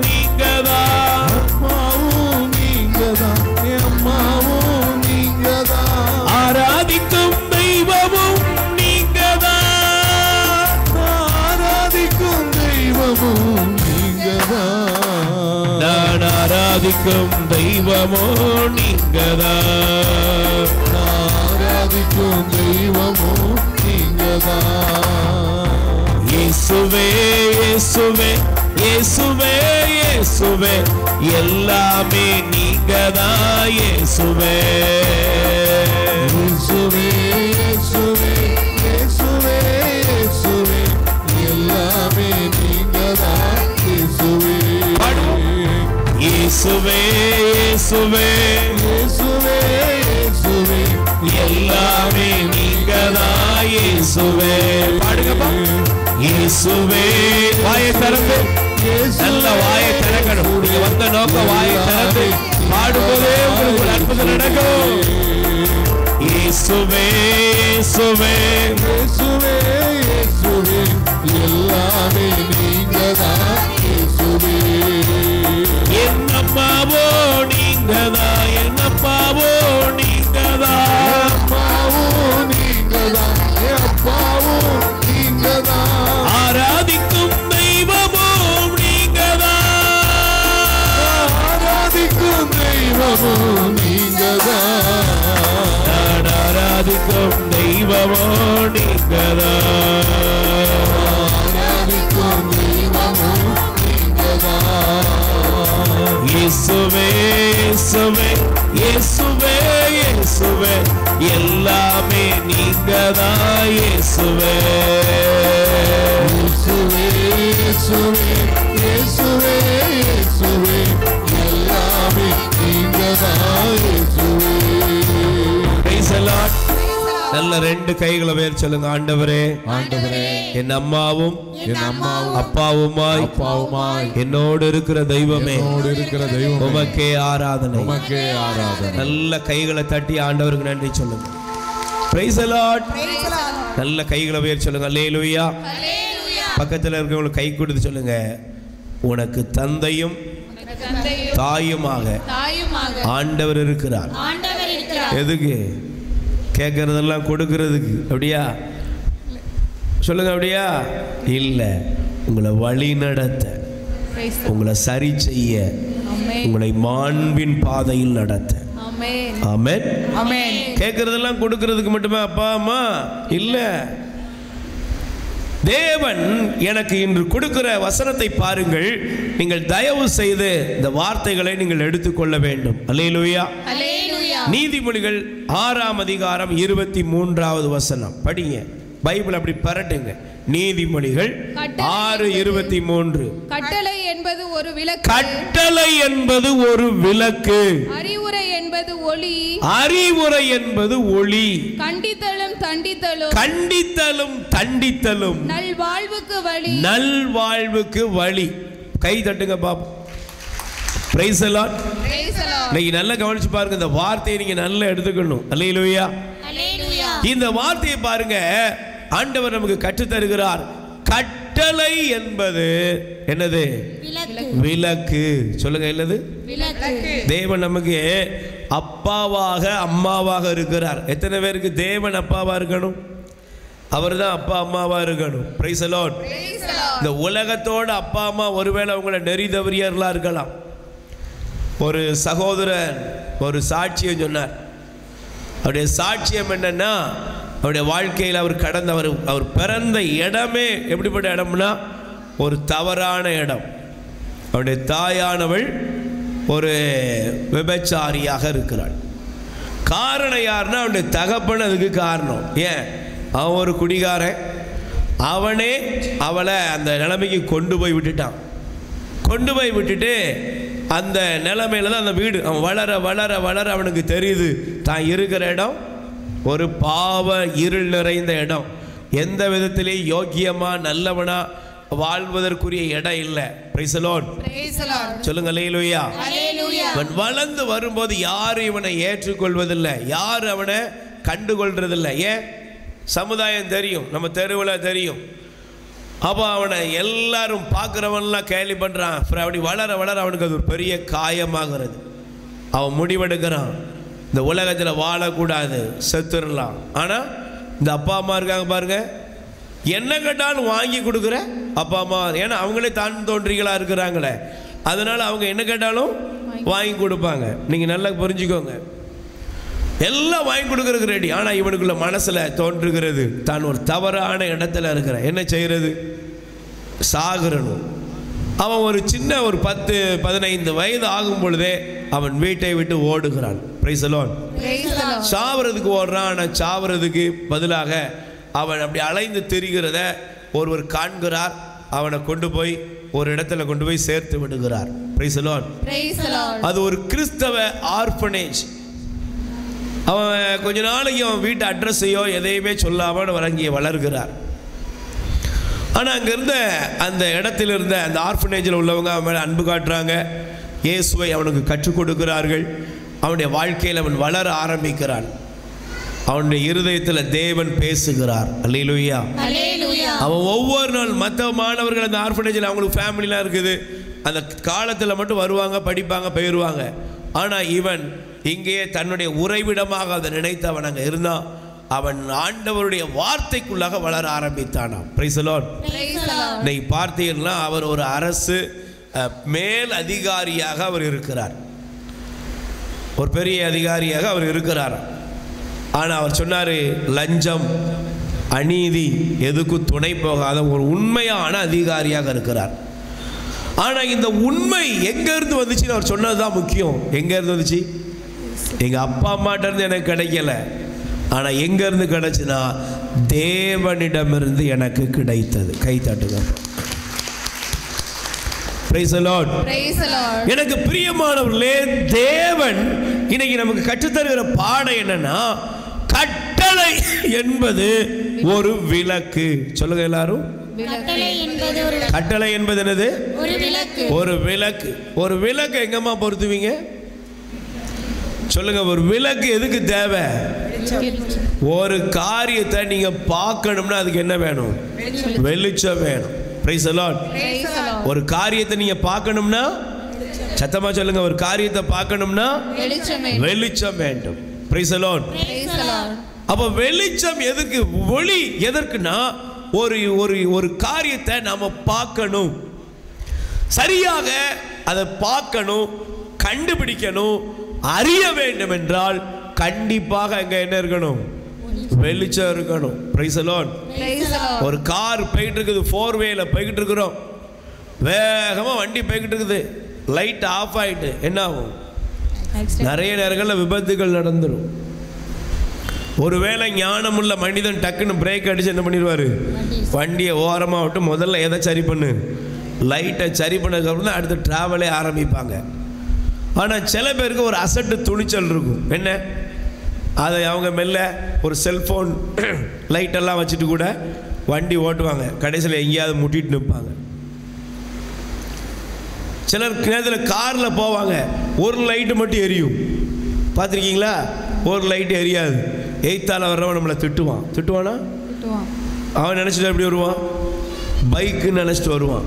நீங்கதான், அம்மாவும் நீங்கதான், அம்மாவும் நீங்கதான், ஆராதிக்கும் தெய்வமும் நீங்கதான், ஆராதிக்கும் தெய்வமும் நீங்கதான், நான் ஆராதிக்கும் தெய்வமோ நீங்கதான், ஆராதிக்கும் தெய்வமும் நீங்கதான். இயேசுவே இயேசுவே இயேசுவே இயேசுவே எல்லாமே நீங்கதான். இயேசுவே இயேசுவே இயேசுவே இயேசுவே இயேசுவே எல்லாமே நீங்கதான். இயேசுவே இயேசுவே இயேசுவே இயேசுவே இயேசுவே எல்லாமே நீங்கதான். இயேசுவே பாடுங்கப்பா. இயேசுவே, வாயை திறந்து, நல்ல வாயை திறக்கணும். நீங்க வந்த நோக்கம் வாயை திறந்து பாடும்போதே உங்களுக்கு ஒரு அற்புதம் நடக்கும். இயேசுவே இயேசுவே இயேசுவே இயேசுவே எல்லாமே நீங்கதான். இயேசுவே என்னப்பாவோ நீங்கதான், என்னப்பாவோ நீங்கதான், அம்மாவும் நீங்கதான், அப்பாவும் நீங்கதான், ஆராதிக்கும் தெய்வமும் நீங்கதான், ஆராதிக்கும் தெய்வமும் நீங்கதான், நான் ஆராதிக்கும் தெய்வமோ நீங்கதான், ஆராதிக்கும் தெய்வமும் நீங்கதான். இயேசுவே இயேசுவே இயேசுவே இயேசுவே எல்லாமே நீங்கதான். இயேசுவே இயேசுவே இயேசுவே இயேசுவே இயேசுவே எல்லாமே நீங்கதான். இயேசுவே Praise the Lord. நல்ல 2 கைகளை உயர்த்தி சொல்லுங்க. ஆண்டவரே, ஆண்டவரே, என் அம்மாவும் என் அம்மாவும் அப்பாவுமாய் அப்பாவுமாய் என்னோடு இருக்கிற தெய்வமே, என்னோடு இருக்கிற தெய்வம் உமக்கே ஆராதனை. உமக்கே ஆராதனை. நல்ல கைகளை தட்டி ஆண்டவருக்கு நன்றி சொல்லுங்க. Praise the Lord. நல்ல கைகளை உயர்த்தி சொல்லுங்க. அல்லேலூயா. பக்கத்தில் இருக்கிறவங்களுக்கு கை கொடுத்து சொல்லுங்க, உனக்கு தந்தையும் தாயுமாக ஆண்டவர் இருக்கிறார். எதுக்கு? கேட்கறதெல்லாம் கொடுக்கறதுக்கு. அப்படியா? சொல்லுங்க. அப்படியா? இல்ல, உங்களை வழி நடத்த, உங்களை சரி செய்ய, உங்களை மாண்பின் பாதையில் நடத்த. ஆமென். கேட்கறதெல்லாம் கொடுக்கறதுக்கு மட்டுமே அப்பா அம்மா இல்ல. தேவன் எனக்கு இன்று கொடுக்கிற வசனத்தை பாருங்கள். நீங்கள் தயவு செய்து இந்த வார்த்தைகளை நீங்கள் எடுத்துக்கொள்ள வேண்டும். அல்லேலூயா. நீதிமொழிகள் 6ஆம் அதிகாரம் 23வது வசனம் படிங்க. பைபிள் அப்படி பரட்டுங்க. நீதிமொழிகள் 6:23. கட்டளை என்பது ஒரு விளக்கு, கட்டளை என்பது ஒரு விளக்கு, அறிவுரை என்பது ஒளி, அறிவுரை என்பது ஒளி, கண்டித்தலும் தண்டித்தலும், கண்டித்தலும் தண்டித்தலும், நல்வாழ்வுக்கு வழி, நல்வாழ்வுக்கு வழி. கை தட்டுங்க பாப்போம். Price the Lord. நீங்க நல்லா கவனிச்சு பாருங்க. இந்த வார்த்தையை நீங்க நல்லா எடுத்துக்கணும். அல்லேலூயா. இந்த வார்த்தையை பாருங்க, ஆண்டவர் நமக்கு கற்றுத் தருகிறார். கட்டளை என்பது என்னது? விளக்கு. சொல்லுங்க. என்னது? தேவன் நமக்கு அப்பாவாக அம்மாவாக இருக்கிறார். எத்தனை பேருக்கு தேவன் அப்பாவா இருக்கணும்? அவர் தான் அப்பா அம்மாவா இருக்கணும். Price the Lord. இந்த உலகத்தோட அப்பா அம்மா ஒருவேளை உங்களை நெறி தவறியர்களா இருக்கலாம். ஒரு சகோதரன் ஒரு சாட்சியம் சொன்னார். அவருடைய சாட்சியம் என்னன்னா, அவருடைய வாழ்க்கையில் அவர் அவர் பிறந்த இடமே எப்படிப்பட்ட இடம்னா ஒரு தவறான இடம். அவருடைய தாயானவள் ஒரு விபச்சாரியாக இருக்கிறாள். காரணம் யாருன்னா அவனுடைய தகப்பன் அதுக்கு காரணம். ஏன்? அவன் ஒரு குடிகாரன். அவனே அவளை அந்த நிலைமைக்கு கொண்டு போய் விட்டுட்டான். கொண்டு போய் விட்டுட்டு அந்த நிலைமையில தான் அந்த வீடு அவன் வளர வளர வளர அவனுக்கு தெரியுது தான் இருக்கிற இடம் ஒரு பாவ இருள் நிறைந்த இடம். எந்த விதத்திலேயும் யோக்கியமா நல்லவனா வாழ்வதற்குரிய இடம் இல்லை. Price the Lord. சொல்லுங்க அல்லேலூயா. அவன் வளர்ந்து வரும்போது யாரும் இவனை ஏற்றுக்கொள்வதில்லை, யாரும் அவனை கண்டுகொள்றதில்லை. ஏன்? சமுதாயம் தெரியும், நம்ம தெருவில் தெரியும். அப்போ அவனை எல்லாரும் பார்க்குறவன்லாம் கேலி பண்ணுறான். அப்படி வளர வளர அவனுக்கு அது ஒரு பெரிய காயமாகிறது. அவன் முடிவெடுக்கிறான், இந்த உலகத்தில் வாழக்கூடாது, செத்துடலாம். ஆனால் இந்த அப்பா அம்மா இருக்காங்க பாருங்க, என்ன கேட்டாலும் வாங்கி கொடுக்குற அப்பா அம்மா. ஏன்னா அவங்களே தான் தோன்றிகளாக இருக்கிறாங்களே, அதனால அவங்க என்ன கேட்டாலும் வாங்கி கொடுப்பாங்க. நீங்கள் நல்லா புரிஞ்சுக்கோங்க, எல்லாம் வாங்கி கொடுக்கறதுக்கு ரெடி. ஆனால் இவனுக்குள்ள மனசில் தோன்றுகிறது தான் ஒரு தவறான இடத்துல இருக்கிற. என்ன செய்கிறது? சாகரணும். அவன் ஒரு சின்ன ஒரு 10-15 வயது ஆகும் பொழுதே அவன் வீட்டை விட்டு ஓடுகிறான். Price the Lord. சாவறதுக்கு ஓடுறான். ஆனால் சாவறதுக்கு பதிலாக அவன் அப்படி அலைந்து திரிகிறத ஒருவர் காண்கிறார். அவனை கொண்டு போய் ஒரு இடத்துல கொண்டு போய் சேர்த்து விடுகிறார். Price the Lord. அது ஒரு கிறிஸ்தவ ஆர்ஃபனேஜ். அவன் கொஞ்ச நாளைக்கு அவன் வீட்டு அட்ரஸையோ எதையுமே சொல்லாமல் வழங்கிய வளர்கிறார். ஆனால் அங்கே இருந்த அந்த இடத்துல இருந்த அந்த ஆர்ஃபனேஜில் உள்ளவங்க அவன் மேலே அன்பு காட்டுறாங்க. இயேசுவை அவனுக்கு கற்றுக் கொடுக்கிறார்கள். அவனுடைய வாழ்க்கையில் அவன் வளர ஆரம்பிக்கிறான். அவனுடைய இருதயத்தில் தேவன் பேசுகிறார். அல்லேலூயா. அவன் ஒவ்வொரு நாள் மற்ற மாணவர்கள் அந்த ஆர்ஃபனேஜில் அவங்களுக்கு ஃபேமிலிலாம் இருக்குது, அந்த காலத்தில் மட்டும் வருவாங்க, படிப்பாங்க, போயிடுவாங்க. ஆனால் இவன் இங்கே தன்னுடைய உறைவிடமாக அதை நினைத்து அவன் அங்கே இருந்தான். அவன் ஆண்டவருடைய வார்த்தைக்குள்ளாக வளர ஆரம்பித்தானாம். Price the Lord. இன்னைக்கு பார்த்தீங்கன்னா அவர் ஒரு அரசு மேல் அதிகாரியாக அவர் இருக்கிறார், ஒரு பெரிய அதிகாரியாக அவர் இருக்கிறார். ஆனால் அவர் சொன்னார், லஞ்சம் அநீதி எதுக்கும் துணை போகாத ஒரு உண்மையான அதிகாரியாக இருக்கிறார். ஆனால் இந்த உண்மை எங்கேருந்து வந்துச்சுன்னு அவர் சொன்னது தான் முக்கியம். எங்கேருந்து வந்துச்சு? எங்கள் அப்பா அம்மாட்ட இருந்து எனக்கு கிடைக்கல. ஆனால் எங்கேருந்து கிடைச்சுன்னா தேவனிடமிருந்து எனக்கு கிடைத்தது. கை தட்டுங்க. Praise the Lord. எனக்கு பிரியமானவர்களே, தேவன் இன்னைக்கு நமக்கு கற்றுத்தருகிற பாடம் என்னன்னா, கட்டளை என்பது ஒரு விளக்கு. சொல்லுங்க எல்லாரும். கட்டளை என்பது என்னது? ஒரு விளக்கு. ஒரு விளக்கு எங்கம்மா பொருத்துவீங்க? சொல்லுங்க. ஒரு விளக்கு எதுக்கு தேவை? ஒரு காரியத்தை நீங்க பார்க்கணும்னா அதுக்கு என்ன வேணும்? வெளிச்சம் வேணும். Praise the Lord. ஒரு காரியத்தை நீங்க பார்க்கணும்னா, சத்தமா சொல்லுங்க, ஒரு காரியத்தை பார்க்கணும்னா வெளிச்சம் வேண்டும். Praise the Lord. அப்ப வெளிச்சம் எதுக்கு? ஒளி எதற்குனா, ஒரு காரியத்தை நாம பார்க்கணும், சரியாக அதை பார்க்கணும், கண்டுபிடிக்கணும், அறிய வேண்டும் என்றால் கண்டிப்பாக அங்க என்ன இருக்கணும்? வெளிச்சம் இருக்கணும். Praise the Lord. ஒரு கார் போயிட்டு இருக்குது, 4-வேல போய்கிட்டு இருக்கிறோம், வேகமா வண்டி போய்கிட்டு இருக்குது, லைட் ஆஃப் ஆயிட்டு என்ன ஆகும்? நிறைய நேரங்களில் விபத்துகள் நடந்துடும். ஒருவேளை ஞானமுள்ள மனிதன் டக்குன்னு பிரேக் அடிச்சு என்ன பண்ணிடுவாரு? வண்டியை ஓரமாக விட்டு முதல்ல எதை சரி பண்ணு? லைட்டை சரி பண்ணதுக்கப்புறம் தான் அடுத்த டிராவலே ஆரம்பிப்பாங்க. ஆனால் சில பேருக்கு ஒரு அசட்டு துணிச்சல் இருக்கும். என்ன? அதை அவங்க மெல்ல ஒரு செல்ஃபோன் லைட்டெல்லாம் வச்சுட்டு கூட வண்டி ஓட்டுவாங்க. கடைசியில் எங்கேயாவது முட்டிட்டு நிற்பாங்க. சிலர் நேரத்தில் காரில் போவாங்க, ஒரு லைட்டு மட்டும் எரியும். பார்த்துருக்கீங்களா? ஒரு லைட்டு எரியாது. எய்த்தால் வர்றவன் நம்மளை திட்டுவானா? அவன் நினச்சிட்டு எப்படி வருவான்? பைக்குன்னு நினச்சிட்டு வருவான்.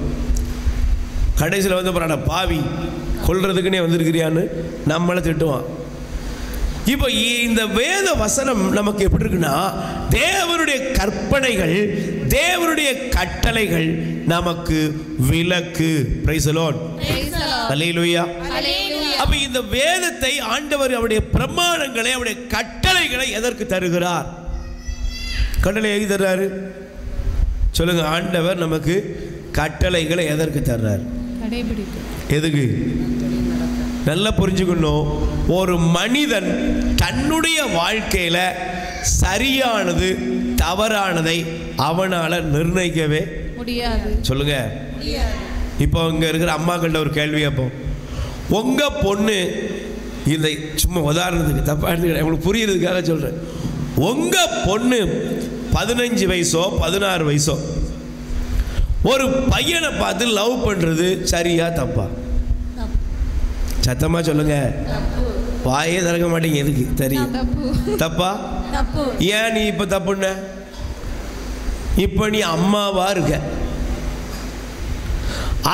கடைசியில் வந்து பாவி கொல்றதுக்குன்னே வந்திருக்கிறியான்னு நம்மளை திட்டுவான். இப்போ இந்த வேத வசனம் நமக்கு எப்படி இருக்குன்னா, தேவனுடைய கற்பனைகள், தேவனுடைய கட்டளைகள் நமக்கு விலக்கு. Praise the Lord. ஹல்லேலூயா. அப்ப இந்த வேதத்தை ஆண்டவர் அவருடைய பிரமாணங்களை, அவருடைய கட்டளைகளை எதற்கு தருகிறார்? கட்டளை எதுக்கு தர்றாரு சொல்லுங்க? ஆண்டவர் நமக்கு கட்டளைகளை எதற்கு தர்றார்? எதுக்கு? நல்லா புரிஞ்சுக்கணும். ஒரு மனிதன் தன்னுடைய வாழ்க்கையில சரியானது தவறானதை அவனால நிர்ணயிக்கவே முடியாது. சொல்லுங்க. இப்போ இங்க இருக்கிற அம்மாக்கள்கிட்ட ஒரு கேள்வி கேட்போம். உங்க பொண்ணு, இந்த சும்மா உதாரணத்துக்கு தப்பா எடுத்துக்கிறேன், உங்களுக்கு புரியுறதுக்காக சொல்றேன். உங்க பொண்ணு 15 வயசோ 16 வயசோ ஒரு பையனை பார்த்து லவ் பண்றது சரியா தப்பா? சத்தமா சொல்லுங்க. வாயே திறக்க மாட்டீங்க. எதுக்கு? தெரியும். தப்பா? ஏன் நீ இப்ப தப்புன்ன? இப்ப நீ அம்மாவா இருக்க.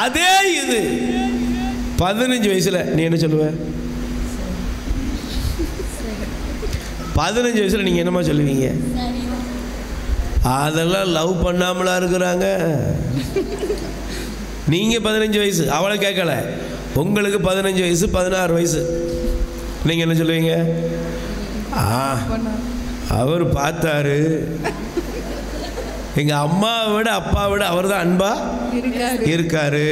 அதே இது 15 வயசுல நீ என்ன சொல்லுவ? 15 வயசுல நீங்க என்னமா சொல்லுவீங்க? அதெல்லாம் லவ் பண்ணாமலா இருக்கிறாங்க. நீங்க 15 வயசு, அவளை கேட்கல. உங்களுக்கு 15 வயசு 16 வயசு, நீங்க என்ன சொல்லுவீங்க? அவர் பார்த்தாரு, எங்க அம்மாவை விட அப்பாவை விட அவர் தான் அன்பா இருக்காரு.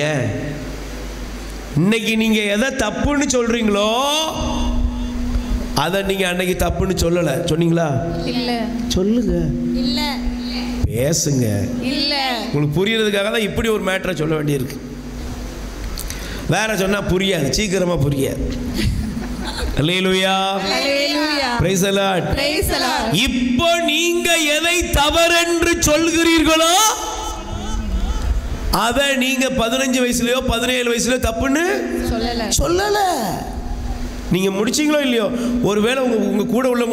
ஏன் இன்னைக்கு நீங்க எதை தப்புன்னு சொல்றீங்களோ அதை நீங்க அன்னைக்கு தப்புன்னு சொல்லல. சொன்னீங்களா? இல்ல. சொல்லுங்க. இல்ல. பேசுங்க. இல்ல. உங்களுக்கு புரியறதுக்காக தான் இப்படி ஒரு மேட்டரை சொல்ல வேண்டியிருக்கு. வேற சொன்னா புரியாது, சீக்கிரமா புரியாது. அல்லேலூயா. Praise the Lord. இப்போ நீங்க எதை தவறென்று சொல்கிறீர்களோ அதை நீங்க 15 வயசுலயோ 17 வயசுலயோ தப்புன்னு சொல்லல. நீங்க முடிச்சீங்களோ இல்லையோ, ஒருவேளை உங்க கூட உள்ள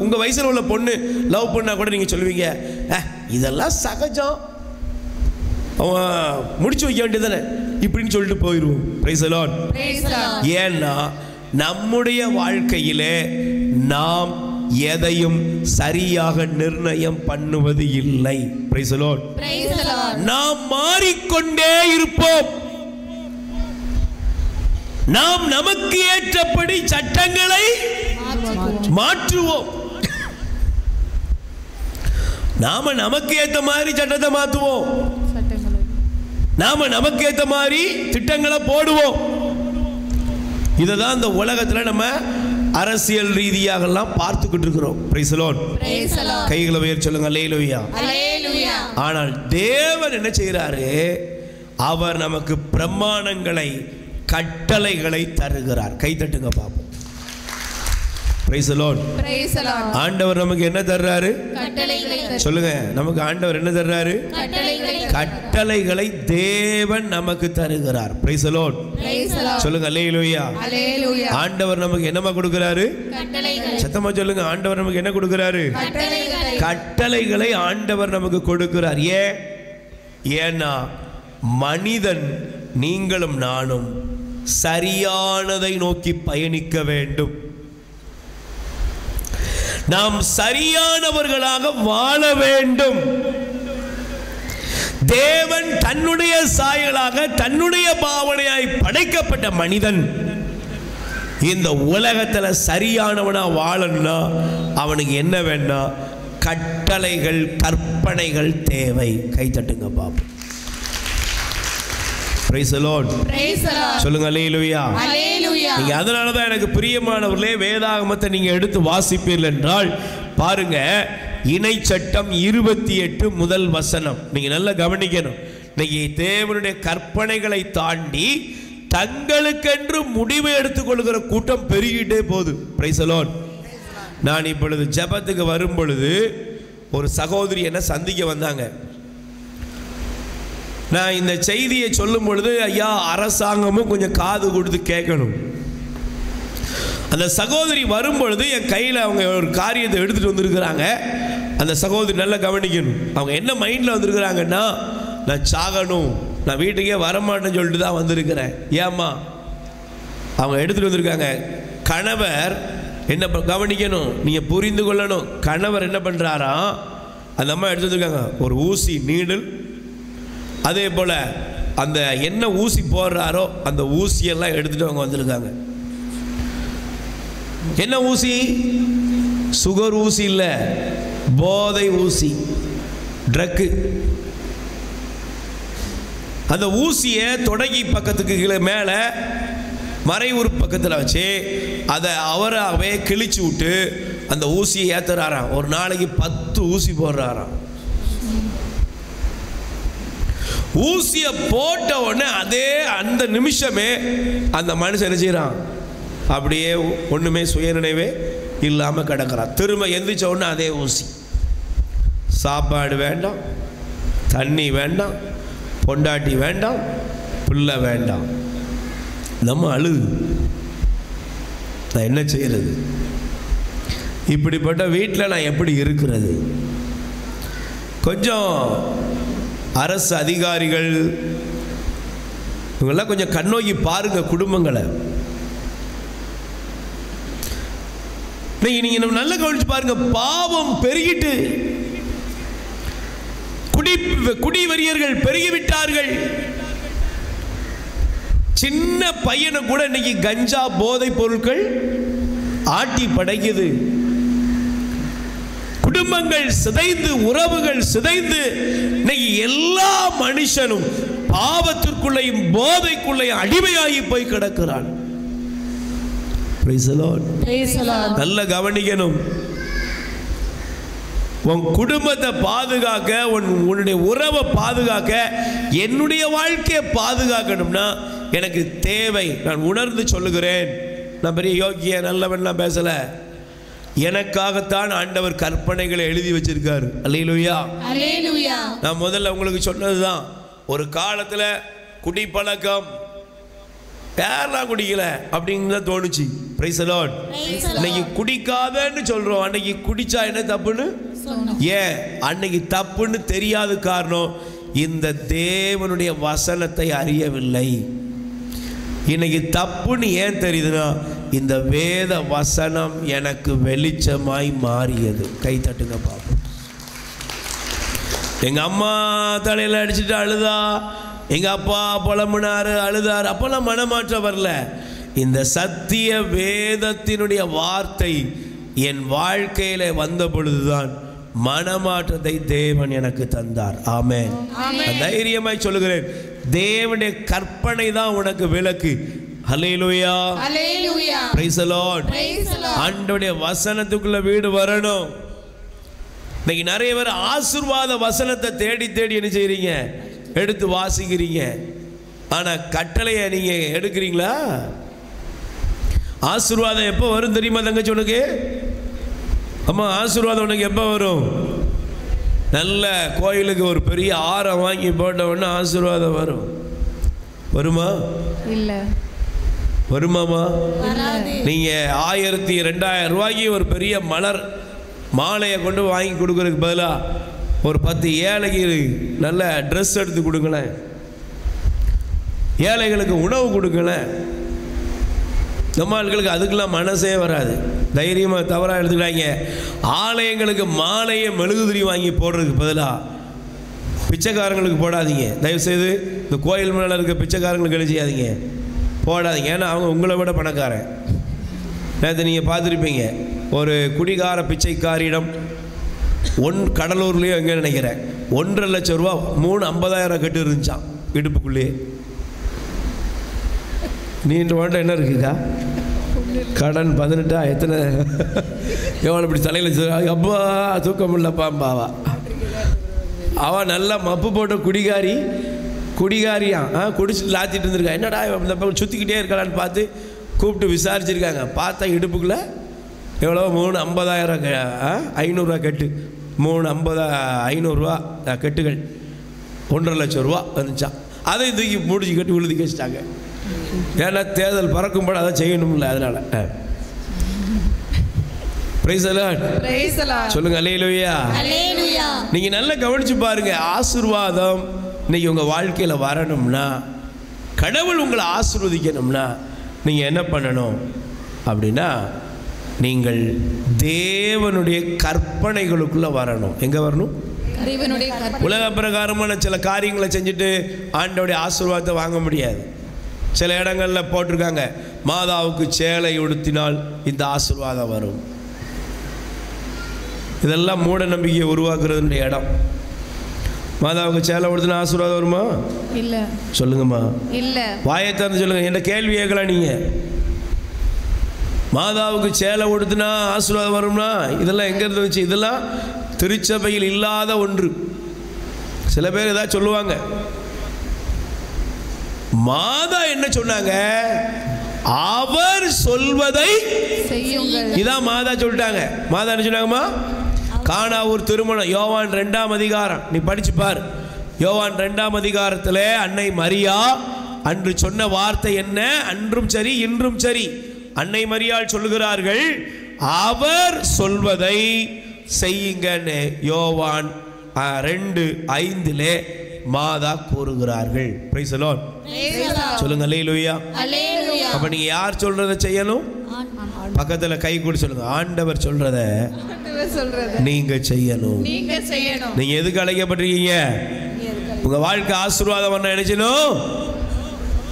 உங்க வயசுல உள்ள பொண்ணு லவ் பண்ணா கூட நீங்க சொல்லுவீங்க, இதெல்லாம் சகஜம், அவன் முடிச்சு வைக்க வேண்டியதானே இப்படின்னு சொல்லிட்டு போயிடுவோம். Price the Lord. ஏன்னா நம்முடைய வாழ்க்கையிலே நாம் எதையும் சரியாக நிர்ணயம் பண்ணுவது இல்லை. Price the Lord. நாம் மாறிக்கொண்டே இருப்போம். நாம் நமக்கு ஏற்றபடி சட்டங்களை மாற்றுவோம். நாம நமக்கு ஏற்ற மாதிரி சட்டத்தை மாற்றுவோம். நாம நமக்கு ஏற்ற மாதிரி திட்டங்களை போடுவோம். இதுதான் இந்த உலகத்தில் நம்ம அரசியல் ரீதியாக எல்லாம் பார்த்துக்கிட்டு இருக்கிறோம். Price the Lord. கைகளை உயர்த்தி சொல்லுங்க. அல்லேலூயா. ஆனால் தேவன் என்ன செய்கிறாரு? அவர் நமக்கு பிரமாணங்களை, கட்டளைகளை தருகிறார். கை தட்டுங்க பாப்போம். Price the Lord. ஆண்டவர் நமக்கு என்ன தர்றாரு? சொல்லுங்க. நமக்கு ஆண்டவர் என்ன தர்றாரு? கட்டளைகளை தேவன் நமக்கு தருகிறார். Price the Lord. சொல்லுங்க. அல்லேலூயா. ஆண்டவர் நமக்கு என்னமா கொடுக்கிறாரு? சத்தமா சொல்லுங்க. ஆண்டவர் நமக்கு என்ன கொடுக்கிறாரு? கட்டளைகளை ஆண்டவர் நமக்கு கொடுக்கிறார். ஏன்னா மனிதன், நீங்களும் நானும் சரியானதை நோக்கி பயணிக்க வேண்டும். நாம் சரியானவர்களாக வாழ வேண்டும். தேவன் தன்னுடைய சாயலாக, தன்னுடைய பாவனையாய் படைக்கப்பட்ட மனிதன் இந்த உலகத்துல சரியானவனா வாழணும்னா அவனுக்கு என்ன வேண்டாம்? கட்டளைகள், கற்பனைகள் தேவை. கை தட்டுங்க பாப்போம். Praise the Lord. சொல்லுங்க. அல்லேலூயா. நீங்க அதனால தான் எனக்கு பிரியமானவர்களே, வேதாகமத்தை நீங்க எடுத்து வாசிப்பீர்கள் என்றால் பாருங்க, இணை சட்டம் 28 முதல் வசனம் நீங்க நல்லா கவனிக்கணும். இன்னைக்கு தேவனுடைய கற்பனைகளை தாண்டி தங்களுக்கென்று முடிவை எடுத்துக்கொள்கிற கூட்டம் பெருகிட்டே போகுது. Praise the Lord. நான் இப்பொழுது ஜெபத்துக்கு வரும் பொழுது ஒரு சகோதரி என்ன சந்திக்க வந்தாங்க. நான் இந்த செய்தியை சொல்லும் பொழுது, ஐயா அரசாங்கமும் கொஞ்சம் காது கொடுத்து கேட்கணும். அந்த சகோதரி வரும் பொழுது என் கையில் அவங்க ஒரு காரியத்தை எடுத்துகிட்டு வந்திருக்கிறாங்க. அந்த சகோதரி நல்லா கவனிக்கணும். அவங்க என்ன மைண்டில் வந்திருக்கிறாங்கன்னா, நான் சாகணும், நான் வீட்டுக்கே வரமாட்டேன்னு சொல்லிட்டு தான் வந்திருக்கிறேன். ஏம்மா? அவங்க எடுத்துகிட்டு வந்திருக்காங்க. கணவர் என்ன கவனிக்கணும், நீங்கள் புரிந்து கொள்ளணும். கணவர் என்ன பண்ணுறாராம், அந்த அம்மா எடுத்து வந்திருக்காங்க ஒரு ஊசி நீடில், அதே போல் அந்த என்ன ஊசி போடுறாரோ அந்த ஊசியெல்லாம் எடுத்துகிட்டு அவங்க வந்திருக்காங்க. என்ன ஊசி? சுகர் ஊசி இல்லை, போதை ஊசி, ட்ரக்கு. அந்த ஊசியை தொடங்கி பக்கத்துக்கு கீழே மேலே மறைவுறு பக்கத்தில் வச்சு அதை அவராகவே கிழிச்சு விட்டு அந்த ஊசியை ஏற்றுறாராம். ஒரு நாளைக்கு 10 ஊசி போடுறாராம். ஊசியை போட்ட உடனே அதே அந்த நிமிஷமே அந்த மனுஷன் என்ன செய்யறான், அப்படியே ஒன்றுமே சுயநினைவே இல்லாமல் கிடக்கிறான். திரும்ப எந்திரிச்ச உடனே அதே ஊசி. சாப்பாடு வேண்டாம், தண்ணி வேண்டாம், பொண்டாட்டி வேண்டாம், பிள்ளை வேண்டாம். நம்ம அழுது நான் என்ன செய்யறது? இப்படிப்பட்ட வீட்டில் நான் எப்படி இருக்கிறது? கொஞ்சம் அரசு அதிகாரிகள் இவங்கெல்லாம் கொஞ்சம் கண்ணோக்கி பாருங்க குடும்பங்களை. நீங்க நல்லா கவனிச்சு பாருங்க. பாவம் பெருகிட்டு, குடிவெறியர்கள் பெருகிவிட்டார்கள். சின்ன பையனை கூட இன்னைக்கு கஞ்சா போதை பொருட்கள் ஆட்டி படைக்குது. குடும்பங்கள் சிதைந்து, உறவுகள் சிதைந்து, இன்னைக்கு எல்லா மனுஷனும் பாவத்திற்குள்ளையும் போதைக்குள்ளையும் அடிமையாகி போய் கிடக்கிறான். நல்ல கவனிக்கணும். உன் குடும்பத்தை பாதுகாக்க, உன்னுடைய உறவை பாதுகாக்க, என்னுடைய வாழ்க்கையை பாதுகாக்கணும்னா எனக்கு தேவை. நான் உணர்ந்து சொல்லுகிறேன். நான் பெரிய யோகிய நல்லவன் பேசல. எனக்காகத்தான் ஆண்டவர் கற்பனைகளை எழுதி வச்சிருக்காரு. அல்லேலூயா, அல்லேலூயா. நான் முதல்ல உங்களுக்கு சொன்னதுதான், ஒரு காலத்துல குடிப்பழக்கம் யாரெல்லாம் குடிக்கல அப்படின்னு தான் தோணுச்சு. Price the Lord. இன்னைக்கு குடிக்காதன்னு சொல்றோம், அன்னைக்கு குடிச்சா என்ன தப்புன்னு ஏன் அன்னைக்கு தப்புன்னு தெரியாத காரணம் இந்த தேவனுடைய வசனத்தை அறியவில்லை. இன்னைக்கு தப்புன்னு ஏன் தெரியுதுன்னா இந்த வேத வசனம் எனக்கு வெளிச்சமாய் மாறியது. கை தட்டுங்க பாப்போம். எங்க அம்மா தலையில அடிச்சுட்டு அழுதா, எங்க அப்பா புலம்புனாரு, அழுதாரு, அப்பெல்லாம் மனமாற்றம் வரல. இந்த சத்திய வேதத்தினுடைய வார்த்தை என் வாழ்க்கையில வந்த பொழுதுதான் மனமாற்றத்தை தேவன் எனக்கு தந்தார். ஆமென். தைரியமாய் சொல்லுகிறேன், தேவனுடைய கற்பனை தான் உனக்கு விளக்கு. ஹல்லேலூயா, ஹல்லேலூயா, பிரைஸ் தி லார்ட். ஆண்டவருடைய வசனத்துக்குள்ள வீடு வரணும். இன்னைக்கு நிறைய பேர் ஆசீர்வாத வசனத்தை தேடி தேடி என்ன செய்றீங்க, எடுத்து வாசிக்கிறீங்க. ஆனா கட்டளையை நீங்க எடுக்கிறீங்களா? ஆசீர்வாதம் எப்போ வரும் தெரியுமா தங்கச்சி உனக்கு? அம்மா, ஆசீர்வாதம் உனக்கு எப்போ வரும்? நல்ல கோயிலுக்கு ஒரு பெரிய ஆரம் வாங்கி போட்ட உடனே ஆசீர்வாதம் வரும். வருமா? இல்ல. வருமாமா? நீங்க 1000-2000 ரூபாய்க்கு ஒரு பெரிய மலர் மாலையை கொண்டு வாங்கி கொடுக்கறதுக்கு பதிலாக ஒரு 10 ஏழைக்கு நல்ல ட்ரெஸ் எடுத்து கொடுங்களேன், ஏழைகளுக்கு உணவு கொடுங்களேன். நம்ம ஆட்களுக்கு அதுக்கெல்லாம் மனசே வராது. தைரியமாக தவறாக எடுத்துக்கிறாங்க. ஆலயங்களுக்கு மாலையை மெழுகுதிரி வாங்கி போடுறதுக்கு பதிலாக பிச்சைக்காரங்களுக்கு போடாதீங்க. தயவுசெய்து இந்த கோயில் மேலே இருக்க பிச்சைக்காரங்களுக்கு என்ன செய்யாதீங்க, போடாதீங்க. ஏன்னா அவங்க உங்களை விட பணக்காரன். நேற்று நீங்கள் பார்த்துருப்பீங்க, ஒரு குடிகார பிச்சைக்காரியிடம் கடலூர்லேயும் எங்கே நினைக்கிறேன் 1.5 லட்சம் ரூபா 350,000 கட்டு இருந்துச்சான் இடுப்புக்குள்ளேயே. நீண்ட வாண்ட என்ன இருக்குக்கா? கடன் 18 எத்தனை எவ்வளோ இப்படி தலையில் அப்பா தூக்க முடியலப்பாம்பாவா. அவன் நல்லா மப்பு போட்ட குடிகாரியான் குடிச்சிட்டு லாத்திட்டு இருந்திருக்கா. என்னடா இந்த சுற்றிக்கிட்டே இருக்கலான்னு பார்த்து கூப்பிட்டு விசாரிச்சிருக்காங்க. பார்த்தா இடுப்புக்குள்ளே எவ்வளோ 350,000 500 கட்டு, 500 ரூபா கட்டுகள் 1.5 லட்சம் ரூபா வந்துச்சான். அதை தூக்கி முடிச்சு கட்டி உழுதி வச்சுட்டாங்க. ஏன்னா தேர்தல் பறக்கும்போது அதை செய்யணும்ல, அதனால். Price the Lord. Praise the Lord. சொல்லுங்க அல்லேலூயா. அல்லேலூயா. நீங்க நல்லா கவனிச்சு பாருங்க. ஆசீர்வாதம் இன்னைக்கு உங்க வாழ்க்கையில வரணும்னா, கடவுள் உங்களை ஆசீர்வதிக்கணும்னா நீங்க என்ன பண்ணணும் அப்படின்னா, நீங்கள் தேவனுடைய கற்பனைகளுக்குள்ள வரணும். எங்க வரணும்? தேவனுடைய கற்பனை. உலக பிரகாரமான சில காரியங்களை செஞ்சுட்டு ஆண்டவருடைய ஆசீர்வாதத்தை வாங்க முடியாது. சில இடங்களில் போட்டிருக்காங்க, மாதாவுக்கு சேலை உடுத்தினால் இந்த ஆசீர்வாதம் வரும். இதெல்லாம் மூட நம்பிக்கையை உருவாக்குறதுடைய இடம். மாதாவுக்கு சேலை உடுத்தினா ஆசீர்வாதம் வருமா? இல்ல. சொல்லுங்கம்மா. இல்ல. வாயை திறந்து சொல்லுங்க. என்ன கேள்வி கேட்கலாம் நீங்க? மாதாவுக்கு சேலை உடுத்தினா ஆசீர்வாதம் வரும்னா இதெல்லாம் எங்க இருந்து வந்துச்சு? இதெல்லாம் திருச்சபையில் இல்லாத ஒன்று. சில பேர் ஏதாவது சொல்லுவாங்க. மாதா என்ன சொன்னாங்க? அவர் சொல்வதை செய்யுங்கள். இதான் மாதா சொல்லிட்டாங்க. மாதா என்ன சொன்னாங்கம்மா? கானா ஒரு திருமணம், யோவான் 2ஆம் அதிகாரம், நீ படிச்சு பார். யோவான் 2ஆம் அதிகாரத்தில் அன்னை மரியா அன்று சொன்ன வார்த்தை என்ன? அன்றும் சரி இன்றும் சரி. அன்னை மரியாள் சொல்லுகிறார்கள், அவர் சொல்வதை செய்யுங்கன்னு யோவான் 2:5 மாதா கூறுகிறார்கள். Price the Lord. சொல்லுங்க அல்லேலூயா. அல்லேலூயா. அப்ப நீங்க யார் சொல்றதை செய்யணும்? பக்கத்துல கை கூடி சொல்லுங்க, ஆண்டவர் சொல்றத நீங்க செய்யணும். நீங்க செய்யணும். நீங்க எதுக்கு அழைக்கப்பட்டிருக்கீங்க? உங்க வாழ்க்கை ஆசீர்வாதம் பண்ண நினைச்சணும்.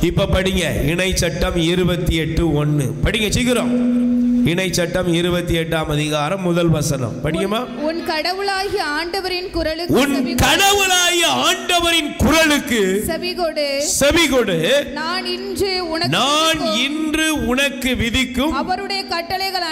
இப்ப படிங்க இணை சட்டம் 28:1 படிங்க சீக்கிரம். இணை சட்டம் 28ஆம் அதிகாரம் முதல் வசனம் படியுமா? உன் கடவுளாகிய ஆண்டவரின் குரலுக்கு உன் கடவுளாகிய ஆண்டவரின் குரலுக்கு செவிகொடு. செவிகொடு. நான் இன்று உனக்கு விதிக்கும் அவருடைய கட்டளைகள்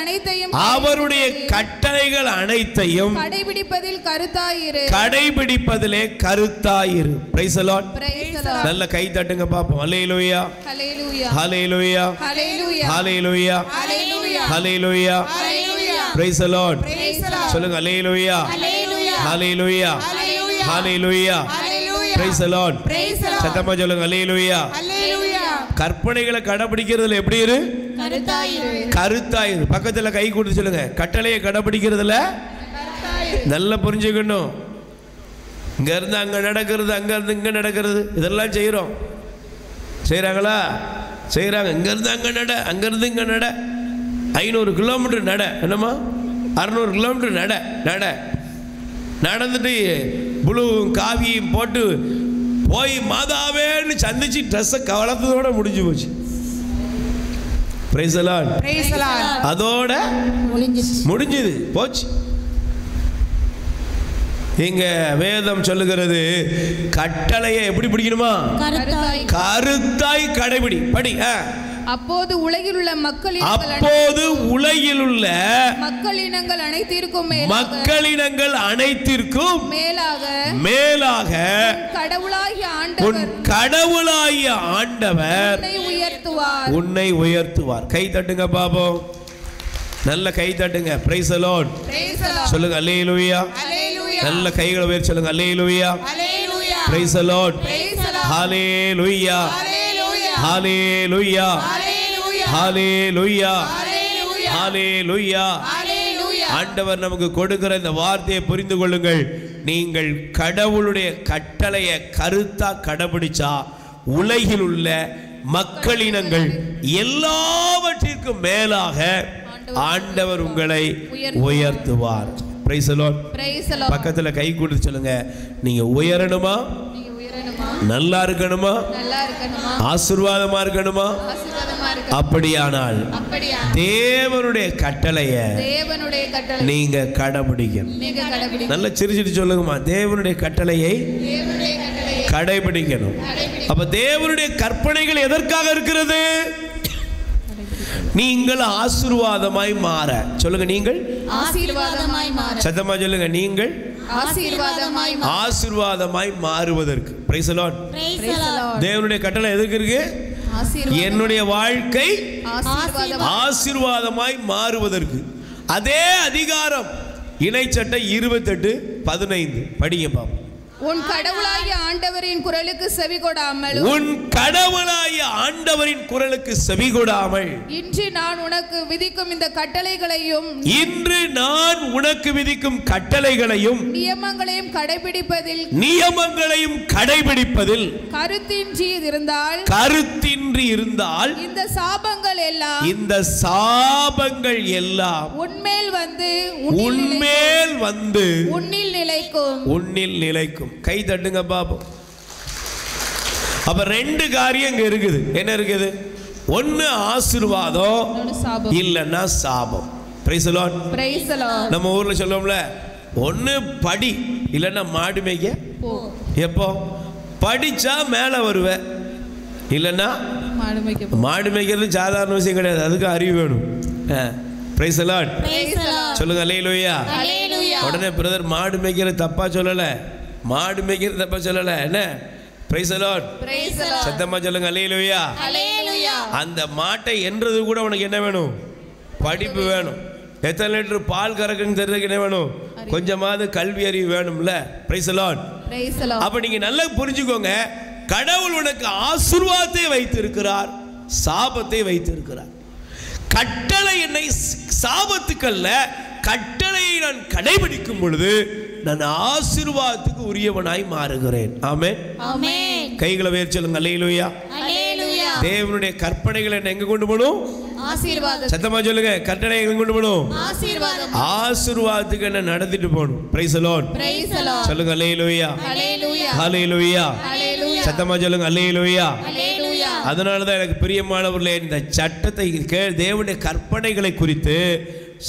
அனைத்தையும் கடைபிடிப்பதில் கருத்தாயிரு. கடைபிடிப்பதிலே கருத்தாயிரு. Praise the Lord. Praise the Lord. நல்ல கை தட்டுங்க பாப்போம். அல்லேலூயா. Hallelujah. Hallelujah. Hallelujah. Hallelujah. Hallelujah. Hallelujah. Hallelujah. Praise the Lord. Praise the Lord. சொல்லுங்க அல்லேலூயா. Hallelujah. Hallelujah. Hallelujah. Hallelujah. Hallelujah. Praise the Lord. Praise the Lord. சத்தமா சொல்லுங்க அல்லேலூயா. Hallelujah. கற்பனைகளை கடைபிடிக்கிறதுல எப்படி இரு? கருத்தாயிரு. கருத்தாயிரு. பக்கத்துல கை கொடுத்து சொல்லுங்க, கட்டளையை கடைபிடிக்கிறதுல நல்லா புரிஞ்சுக்கணும். இங்க இருந்து அங்க நடக்கிறது, அங்க இருந்து இங்க நடக்கிறது, இதெல்லாம் செய்யறோம். செய்யறாங்களா? செய்யறாங்க. இங்க இருந்து அங்க நட, அங்க இருந்து இங்க நட. 500 கிலோமீட்டர் நட, என்னம்மா 600 கிலோமீட்டர் நட நடந்துட்டு புளு காவியும் போட்டு போய் மாதாவேன்னு சந்திச்சு ட்ரெஸ்ஸை கவலத்தோட முடிஞ்சு போச்சு. Price the Lord. Praise the Lord. அதோட முடிஞ்சது போச்சு. இங்க வேதம் சொல்லுகிறது, கட்டளையை எப்படி பிடிக்கணுமா? கருத்தாய் கடைபிடி. படி. அப்போது உலகில் உள்ள மக்களினங்கள் அனைத்திற்கும் மேலாக கடவுளாகிய ஆண்டவர் உன்னை உயர்த்துவார். கை தட்டுங்க பாப்போம். நல்ல கை தட்டுங்க. Price the Lord. சொல்லுங்க அல்லேலூயா. நல்ல கைகளை உயர்த்தி சொல்லுங்க அல்லேலூயா. Praise the Lord. ஹalleluya. ஹalleluya. ஹalleluya. ஹalleluya. ஆண்டவர் நமக்கு கொடுக்கிற இந்த வார்த்தையை புரிந்து கொள்ளுங்கள். நீங்கள் கடவுளுடைய கட்டளையை கருத்தா கடைபிடிச்சா உலகில் உள்ள மக்களினங்கள் எல்லாவற்றிற்கும் மேலாக ஆண்டவர் உங்களை உயர்த்துவார். Price the Lord. பக்கத்துல கை கொடுத்து சொல்லுங்க, நீங்க உயரணுமா? நல்லா இருக்கணுமா? ஆசீர்வாதமா இருக்கணுமா? அப்படியானால் தேவனுடைய கட்டளையை நீங்க கடைபிடிக்கணும். நல்ல சிரிச்சிட்டு சொல்லுங்கம்மா, தேவனுடைய கட்டளையை கடைபிடிக்கணும். அப்ப தேவனுடைய கற்பனைகள் எதற்காக இருக்கிறது? நீங்கள் ஆசீர்வாதமாய் மாற. சொல்லுங்க, நீங்கள் ஆசீர்வாதமாய் மாற. சத்தமா சொல்லுங்க, நீங்கள் ஆசீர்வாதமாய் மாறுவதற்கு. Price the Lord. தேவனுடைய கட்டளை எதுக்கு இருக்கு? என்னுடைய வாழ்க்கை ஆசீர்வாதமாய் மாறுவதற்கு. அதே அதிகாரம் இணை சட்டம் 28:15 படிங்க பாப்போம். உன் கடவுளாகிய ஆண்டவரின் குரலுக்கு செவி கொடாமல் உன் கடவுளாகிய ஆண்டவரின் குரலுக்கு செவி கொடாமல் இன்று நான் உனக்கு விதிக்கும் இந்த கட்டளைகளையும் இன்று நான் உனக்கு விதிக்கும் கட்டளைகளையும் நியமங்களையும் கடைபிடிப்பதில் கருத்தின்றி இருந்தால் இந்த சாபங்கள் எல்லாம் உன்மேல் வந்து உன்னில் நிலைக்கும் கை தட்டுங்க பாப்போம். அப்ப ரெண்டு காரியம் இங்க இருக்குது. என்ன இருக்குது? ஒன்னு ஆசீர்வாதம், இல்லன்னா சாபம். Price the Lord. நம்ம ஊர்ல சொல்லுவோம்ல, ஒன்னு படி இல்லன்னா மாடு மேய்க்க எப்போ படிச்சா மேல வருவ, இல்லன்னா மாடு மேய்க்கிறது சாதாரண விஷயம் கிடையாது, அதுக்கு அறிவு வேணும். Price the Lord. சொல்லுங்க அல்லேலூயா. உடனே பிரதர் மாடு மேய்க்கிறது தப்பா சொல்லல, மாடு மேய்க்கிறது தப்பா சொல்லல. என்ன? Price the Lord. சத்தமா சொல்லுங்க அல்லேலூயா. அந்த மாட்டை என்றது கூட உனக்கு என்ன வேணும்? படிப்பு வேணும். எத்தனை லிட்டர் பால் கறக்குன்னு தெரிஞ்சதுக்கு என்ன வேணும்? கொஞ்சமாவது கல்வி அறிவு வேணும்ல. Price the Lord. அப்ப நீங்க நல்லா புரிஞ்சுக்கோங்க, கடவுள் உனக்கு ஆசீர்வாதத்தை வைத்திருக்கிறார், சாபத்தை வைத்திருக்கிறார். கட்டளை என்னை சாபத்துக்கல்ல, கட்டளையை நான் கடைபிடிக்கும் பொழுது நான் ஆசீர்வாதத்துக்கு உரியவனாய் மாறுகிறேன். ஆமென். கைகளை உயர்த்தி சொல்லுங்க அல்லேலூயா. தேவனுடைய கற்பனைகளை எங்க கொண்டு போகணும்? சத்தமா சொல்லுங்க, கட்டளை எங்க கொண்டு போகணும்? ஆசீர்வாதத்துக்கு என்ன நடத்திட்டு போகணும். Price the Lord. சொல்லுங்க அல்லேலூயா. ஹல்லேலூயா. சத்தமா சொல்லுங்க அல்லேலூயா. அதனாலதான் எனக்கு பிரியமானவர்களே, இந்த சட்டத்தை தேவனுடைய கற்பனைகளை குறித்து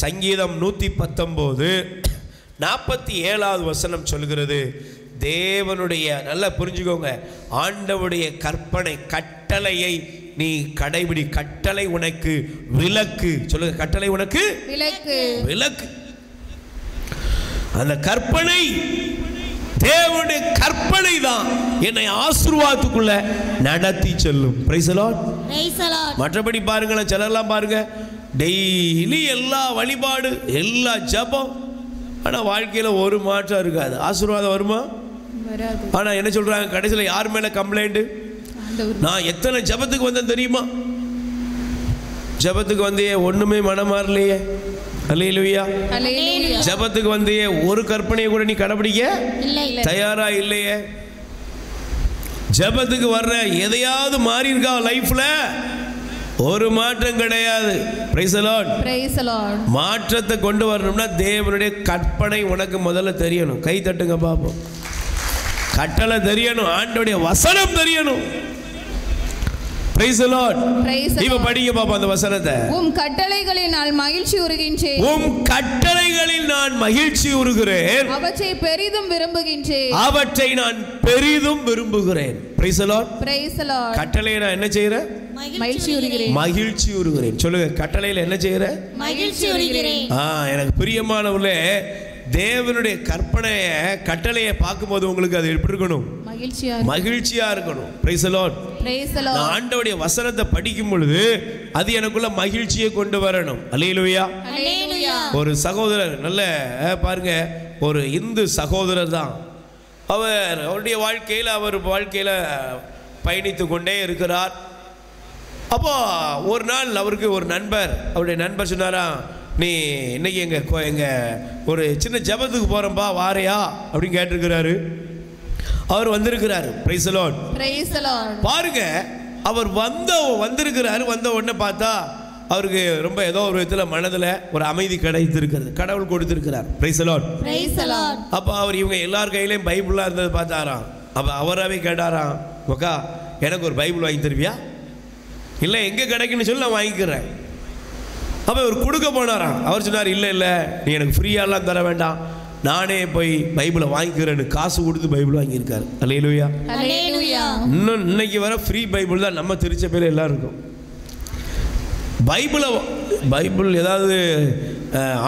சங்கீதம் 119:47 வசனம் சொல்கிறது. தேவனுடைய, நல்லா புரிஞ்சுக்கோங்க, ஆண்டவருடைய கற்பனை கட்டளையை நீ கடைபிடி. கட்டளை உனக்கு விலக்கு. சொல்லுங்க, கட்டளை உனக்கு விலக்கு. அந்த கற்பனை, தேவனுடைய கற்பனை தான் என்னை ஆசீர்வாதத்துக்குள்ள நடத்தி செல்லும். Price the Lord. மற்றபடி பாருங்களேன், சிலர்லாம் பாருங்க, டெய்லி எல்லா வழிபாடு, எல்லா ஜெபம், ஆனா வாழ்க்கையில ஒரு மாற்றம் இருக்காது. ஆசீர்வாதம் வருமா? ஆனா என்ன சொல்றாங்க கடைசியில்? யார் மேல கம்ப்ளைண்ட்? நான் எத்தனை ஜெபத்துக்கு வந்தேன் தெரியுமா? ஜெபத்துக்கு வந்தே ஒண்ணுமே மனம் மாறலையே. அல்லேலூயா. ஜெபத்துக்கு வந்தே ஒரு கற்பனையை கூட நீ கடைபிடிக்க தயாரா இல்லையே. ஜெபத்துக்கு வர்ற எதையாவது மாறி இருக்கா லைஃப்ல? ஒரு மாற்றம் கிடையாது. Price the Lord. மாற்றத்தை கொண்டு வரணும்னா தேவனுடைய கற்பனை உனக்கு முதல்ல தெரியணும். கை தட்டுங்க பாப்போம். கட்டளை தெரியணும், ஆண்டவருடைய வசனம் தெரியணும். Price the Lord. இப்ப படிங்க பாப்போம் அந்த வசனத்தை. உம் கட்டளைகளில் நான் மகிழ்ச்சி உருகின்றேன். உம் கட்டளைகளில் நான் மகிழ்ச்சி உருகிறேன். அவற்றை பெரிதும் விரும்புகின்றேன். அவற்றை நான் பெரிதும் விரும்புகிறேன். Price the Lord. கட்டளையை நான் என்ன செய்றேன்? மகிழ்ச்சி உருகிறேன். சொல்லுங்க, கட்டளையில என்ன செய்றேன்? மகிழ்ச்சி உருகிறேன். எனக்கு பிரியமானவர்களே, தேவனுடைய கட்டளையை பார்க்கும்போது உங்களுக்கு அது எப்படி இருக்கணும்? மகிழ்ச்சியா இருக்கணும். Price the Lord. நான் ஆண்டவருடைய வசனத்தை படிக்கும் பொழுது அது எனக்குள்ள மகிழ்ச்சியை கொண்டு வரணும். அல்லேலூயா. ஒரு சகோதரர், நல்ல பாருங்க, ஒரு இந்து சகோதரர் தான். அவருடைய வாழ்க்கையில பயணித்து கொண்டே இருக்கிறார். அப்போ ஒரு நாள் அவருக்கு ஒரு அவருடைய நண்பர் சொன்னாரா, நீ இன்னைக்கு எங்க ஒரு சின்ன ஜெபத்துக்கு போறோம்பா, வாரையா அப்படின்னு கேட்டிருக்கிறாரு. அவர் வந்திருக்கிறாரு. Price the Lord. பாருங்க, அவர் வந்திருக்கிறாரு. வந்த உடனே பார்த்தா அவருக்கு ரொம்ப ஏதோ ஒரு விதத்துல மனதுல ஒரு அமைதி கிடைத்திருக்கிறது, கடவுள் கொடுத்திருக்கிறார். Praise the Lord. அப்ப அவர் இவங்க எல்லார் கையிலையும் பைபிளா இருந்தது பார்த்தாராம். அப்ப அவராவே கேட்டாராம், ஓகா எனக்கு ஒரு பைபிள் வாங்கி தருவியா? இல்லை, எங்கே கிடைக்குன்னு சொல்லி நான் வாங்கிக்கிறேன். அப்போ இவர் கொடுக்க போனாராம். அவர் சொன்னார், இல்லை நீ எனக்கு ஃப்ரீயாலாம் தர வேண்டாம், நானே போய் பைபிளை வாங்கிக்கிறேன்னு காசு கொடுத்து பைபிள் வாங்கியிருக்காரு. அல்லேலூயா. இன்னும் இன்னைக்கு வர ஃப்ரீ பைபிள் தான் நம்ம திருச்சபையில் எல்லாரும் இருக்கும். பைபிள் ஏதாவது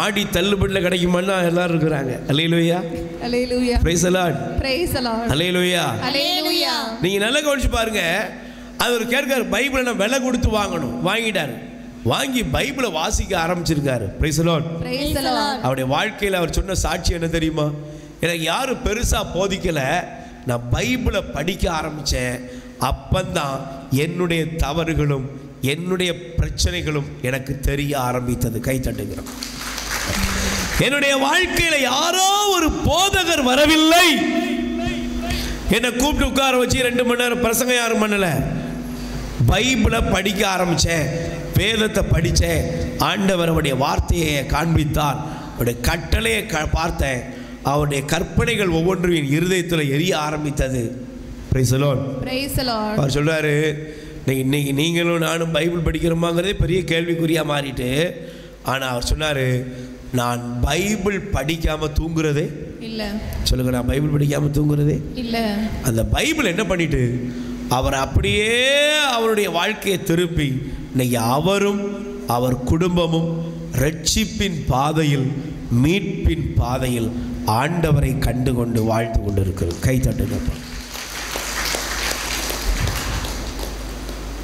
ஆடி தள்ளுபடியில் கிடைக்குமான்னா எல்லாரும் இருக்கிறாங்க. அல்லேலூயா. Praise the Lord. அல்லேலூயா. நீங்க நல்லா கவனிச்சு பாருங்க. அவர் கேட்காரு, பைபிளை நான் விலை கொடுத்து வாங்கணும். வாங்கிட்டாரு. வாங்கி பைபிளை வாசிக்க ஆரம்பிச்சிருக்காரு. Praise the Lord. அவருடைய வாழ்க்கையில் அவர் சொன்ன சாட்சி என்ன தெரியுமா? எனக்கு யாரும் பெருசாக போதிக்கலை. நான் பைபிளை படிக்க ஆரம்பித்தேன். அப்பந்தான் என்னுடைய தவறுகளும் என்னுடைய பிரச்சனைகளும் எனக்கு தெரிய ஆரம்பித்தது. கை தட்டுகிறோம். என்னுடைய வாழ்க்கையில் யாரோ ஒரு போதகர் வரவில்லை, என்னை கூப்பிட்டு உட்கார வச்சு 2 மணி நேரம் பிரசங்கம் யாரும் பண்ணல. பைபிளை படிக்க ஆரம்பித்தேன், வேதத்தை படித்தேன். ஆண்டவர் அவருடைய வார்த்தையை காண்பித்தார், அவருடைய கட்டளையை பார்த்தேன். அவருடைய கற்பனைகள் ஒவ்வொன்றும் என் இருதயத்தில் எரிய ஆரம்பித்தது. Praise the Lord. Praise the Lord. அவர் சொல்றாரு, இன்னைக்கு நீங்களும் நானும் பைபிள் படிக்கிறோமாங்கிறதே பெரிய கேள்விக்குறியாக மாறிட்டு. ஆனால் அவர் சொன்னார், நான் பைபிள் படிக்காமல் தூங்குறதே இல்லை. சொல்லுங்க, நான் பைபிள் படிக்காமல் தூங்குறதே இல்லை. அந்த பைபிள் என்ன பண்ணிட்டு அவர் அப்படியே அவருடைய வாழ்க்கையை திருப்பி இன்னைக்கு அவரும் அவர் குடும்பமும் ரட்சிப்பின் பாதையில், மீட்பின் பாதையில் ஆண்டவரை கண்டு கொண்டு வாழ்ந்து கொண்டு இருக்கிறது. கை தட்டுங்க.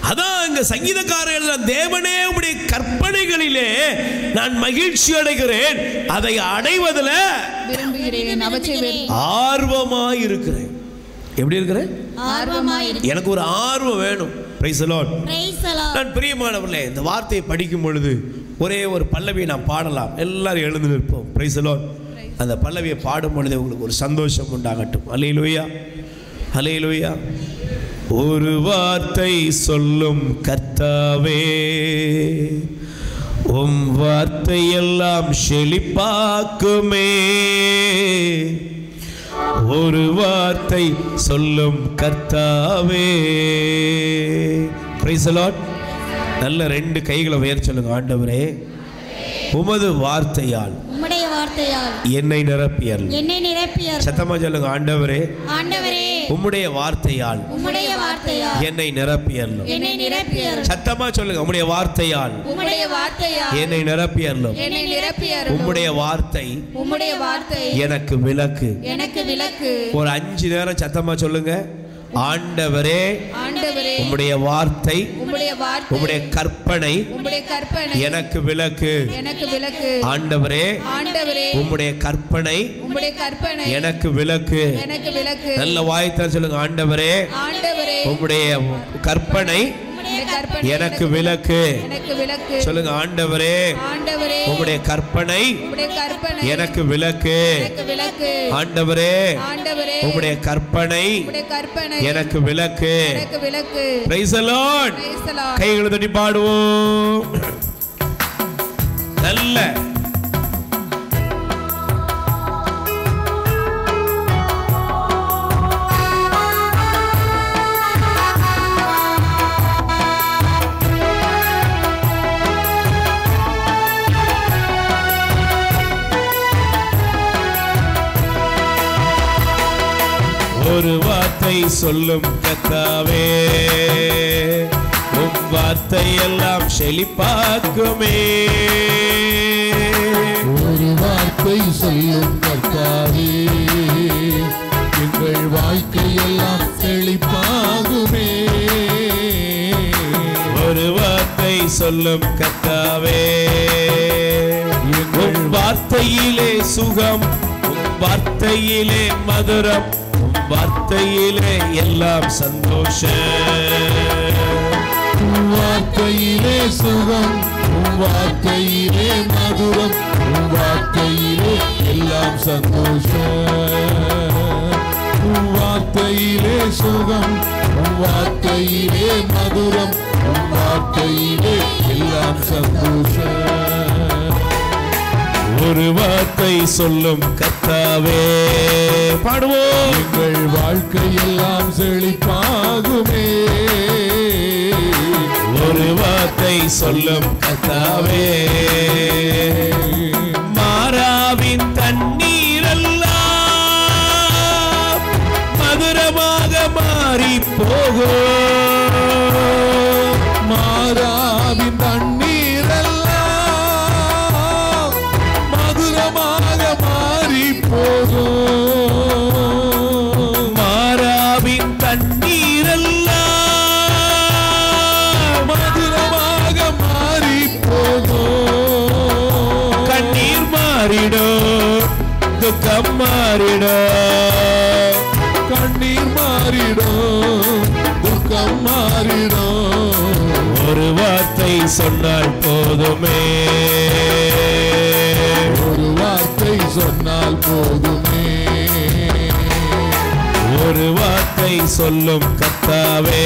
அதான் இங்க சங்கீதக்காரர், தேவனே உம்முடைய கற்பனைகளிலே நான் மகிழ்ச்சி அடைகிறேன், அதை அடைவதில் ஆர்வமாய் இருக்கிறேன். எப்படி இருக்கிறேன்? எனக்கு ஒரு ஆர்வம் வேணும். Price the Lord. நான் பிரியமானவர்களே, இந்த வார்த்தையை படிக்கும் பொழுது ஒரே ஒரு பல்லவியை நான் பாடலாம். எல்லாரும் எழுந்து நிற்போம். Price the Lord. அந்த பல்லவியை பாடும் பொழுது உங்களுக்கு ஒரு சந்தோஷம் உண்டாகட்டும். அல்லேலூயா, அல்லேலூயா. ஒரு வார்த்தை சொல்லும் கர்த்தாவே, உம் வார்த்தை எல்லாம் செழிப்பாக்குமே. ஒரு வார்த்தை சொல்லும் கர்த்தாவே. Price the Lord. நல்ல 2 கைகளை உயர்த்தி சொல்லுங்க. ஆண்டவரே, உமது வார்த்தையால் என்னை நிரப்பியர். சத்தமா சொல்லுங்க. ஆண்டவரே, உம்முடைய வார்த்தையால் என்னை நிரப்பியர். சத்தமா சொல்லுங்க. உம்முடைய வார்த்தையால் என்னை நிரப்பியர். உம்முடைய வார்த்தை எனக்கு விளக்கு. ஒரு 5 நேரம் சத்தமா சொல்லுங்க. ஆண்டவரே, உம்முடைய வார்த்தை, உம்முடைய கற்பனை எனக்கு விளக்கு. ஆண்டவரே, உம்முடைய கற்பனை எனக்கு விளக்கு. நல்ல வாய்த்தால் சொல்லுங்க. ஆண்டவரே, உம்முடைய கற்பனை எனக்கு விளக்கு. சொல்லுங்க. ஆண்டவரே, உம்முடைய கற்பனை எனக்கு விளக்கு. ஆண்டவரே, உம்முடைய கற்பனை எனக்கு விளக்கு. Price the Lord. கைகளை தட்டி பாடுவோம். நல்ல ஒரு வார்த்தை சொல்லும் கர்த்தாவே, உம் வார்த்தை எல்லாம் செழிப்பாக்குமே. ஒரு வார்த்தை சொல்லும் கர்த்தாவே, எங்கள் வாழ்க்கை எல்லாம் செழிப்பாகுமே. ஒரு வார்த்தை சொல்லும் கர்த்தாவே, உம் வார்த்தையிலே சுகம், உம் வார்த்தையிலே மதுரம், வார்த்தையிலே எல்லாம் சந்தோஷம். வார்த்தையிலே சுகம், வார்த்தையிலே மதுரம், வார்த்தையிலே எல்லாம் சந்தோஷம். வார்த்தையிலே சுகம், வார்த்தையிலே மதுரம், வார்த்தையிலே எல்லாம் சந்தோஷம். ஒரு வார்த்தை சொல்லும் கர்த்தாவே. பாடுவோம். எங்கள் வாழ்க்கை எல்லாம் செழிப்பாகுமே. ஒரு வார்த்தை சொல்லும் கர்த்தாவே, மாறாவின் தண்ணீரெல்லாம் மதுரமாக மாறி போகும். மாறாவின் தண்ணீரெல்லாம் மதுரமாக மாறி போகும். மாறாவின் தண்ணீரெல்லாம் மதுரமாக மாறி போகும். கண்ணீர் மாறிடும், துக்கம் மாறிடும், கண்ணீர் மாறிடும், துக்கம் மாறிடும். ஒரு வார்த்தை சொன்னால் போதுமே, ஒரு வார்த்தை சொன்னால் போதுமே. ஒரு வார்த்தை சொல்லும் கர்த்தாவே,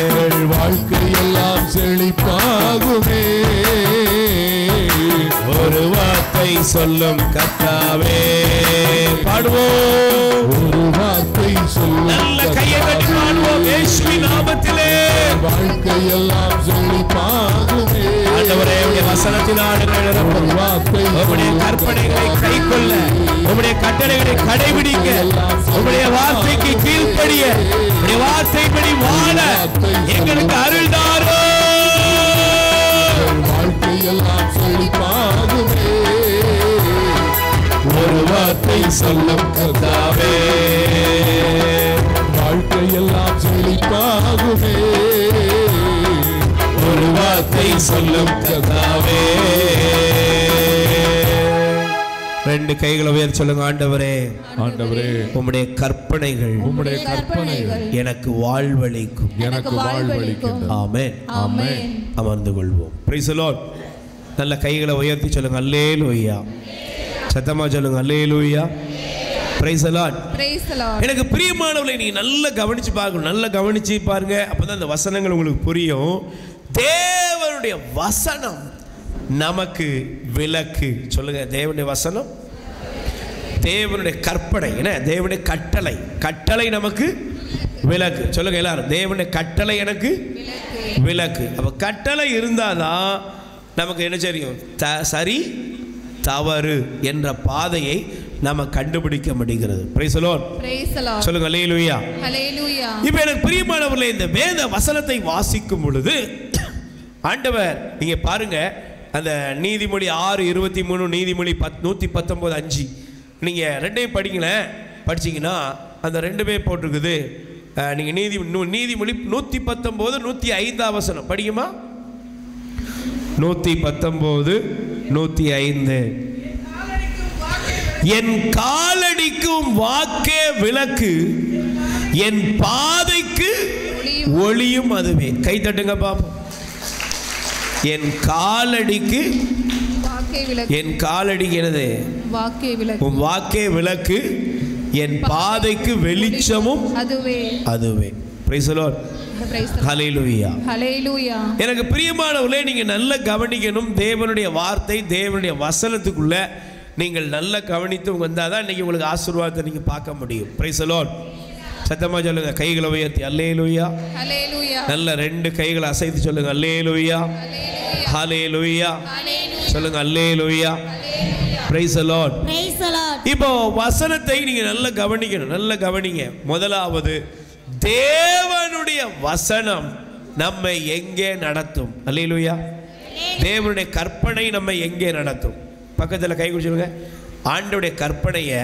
எங்கள் வாழ்க்கையெல்லாம் செழிப்பாகுமே. ஒரு வார்த்தை சொல்லும் கர்த்தாவே. பாடுவோம், ஒரு வார்த்தை சொல்லும் நல்ல கையை தட்டி பாடுவோம் இயேசுவின் நாமத்திலே. வாழ்க்கையெல்லாம் செழிப்பாகுமே. ஆண்டவரே, உம்முடைய வசனத்தினால் எங்களை நிரப்பும். ஒரு வார்த்தை உம்முடைய கற்பனைகளை கைக்கொள்ள, உம்முடைய கட்டளைகளை கடைபிடிக்க, உம்முடைய வார்த்தைக்கு கீழ்ப்படிய, உம்முடைய வார்த்தைப்படி வாழ எங்களுக்கு அருள் தாரும். வாழ்க்கையெல்லாம் செழிப்பாகுமே. ஒரு வார்த்தை சொல்லும் கர்த்தாவே, வாழ்க்கையெல்லாம் செழிப்பாகுமே. ஒரு வார்த்தை சொல்லும் கர்த்தாவே. ரெண்டு கைகளை உயர்த்தி சொல்லுங்க. ஆண்டவரே, ஆண்டவரே, உம்முடைய கற்பனைகள் உம்முடைய கற்பனைகள் எனக்கு வாழ்வளிக்கும். எனக்கு வாழ்வளிக்கின்றது. ஆமென். ஆமென். அமர்ந்து கொள்வோம். Praise the Lord. நல்ல கைகளை உயர்த்தி சொல்லுங்க அல்லேலூயா. சத்தமா சொல்லுங்க அல்லேலூயா. Praise the Lord. Praise the Lord. எனக்கு பிரியமானவர்களை நீங்க நல்லா கவனிச்சு பார்க்கணும். நல்லா கவனிச்சு பாருங்க, அப்பதான் அந்த வசனங்கள் உங்களுக்கு புரியும். தேவனுடைய வசனம் நமக்கு விளக்கு. சொல்லுங்க, தேவனுடைய வசனம், தேவனுடைய கற்பனை, என்ன தேவனுடைய கட்டளை, கட்டளை நமக்கு விளக்கு. சொல்லுங்க எல்லாரும், தேவனுடைய கட்டளை எனக்கு விளக்கு. அப்ப கட்டளை இருந்தாதான் நமக்கு என்ன தெரியும், சரி தவறு என்ற பாதையை நாம கண்டுபிடிக்க முடிகிறது. Price the Lord. Praise the Lord. சொல்லுங்க அல்லேலூயா. Hallelujah. இப்போ எனக்கு பிரியமானவர்களே, இந்த வேத வசனத்தை வாசிக்கும் பொழுது ஆண்டவர் நீங்க பாருங்க, அந்த நீதிமொழி 6:23, நீதிமொழி 119:5 நீங்க ரெண்டையும் படிச்சீங்கன்னா அந்த ரெண்டுமே போட்டிருக்குது. நீங்க நீதிமொழி 119 105 வசனம் படிக்குமா? 119 105. என் காலடிக்கும் வாக்கே விளக்கு, என் பாதைக்கு ஒளியும் அதுவே. கை தட்டுங்க பாப்போம். என் காலடிக்கு, வாக்கே விளக்கு. என் காலடிக்கு என்னது? வாக்கே விளக்கு. உன் வாக்கே விளக்கு, என் பாதைக்கு வெளிச்சமும் அதுவே. அதுவே. Price the Lord. Praise the Lord. Hallelujah. Hallelujah. எனக்கு பிரியமானவர்களே, நீங்க நல்ல கவனிக்கணும். தேவனுடைய வார்த்தை, தேவனுடைய வசனத்துக்குள்ள நீங்கள் நல்ல கவனித்து வந்தாதான் இன்னைக்கு உங்களுக்கு ஆசீர்வாதத்தை நீங்க பார்க்க முடியும். Price the Lord. சத்தமா சொல்லுங்க, கைகளை உயர்த்தி அல்லேலூயா. Hallelujah. நல்ல ரெண்டு கைகளை அசைத்து சொல்லுங்க அல்லேலூயா. ஹல்லேலூயா. சொல்லுங்க அல்லேலூயா. Praise the Lord. Praise the Lord. இப்போ வசனத்தை நீங்க நல்ல கவனிக்கணும். நல்ல கவனிங்க. முதலாவது, தேவனுடைய வசனம் நம்மை எங்கே நடத்தும்? அல்லேலூயா. தேவனுடைய கற்பனை நம்மை எங்கே நடத்தும்? பக்கத்துல கை குடிச்சுங்க. ஆண்டவருடைய கற்பனையை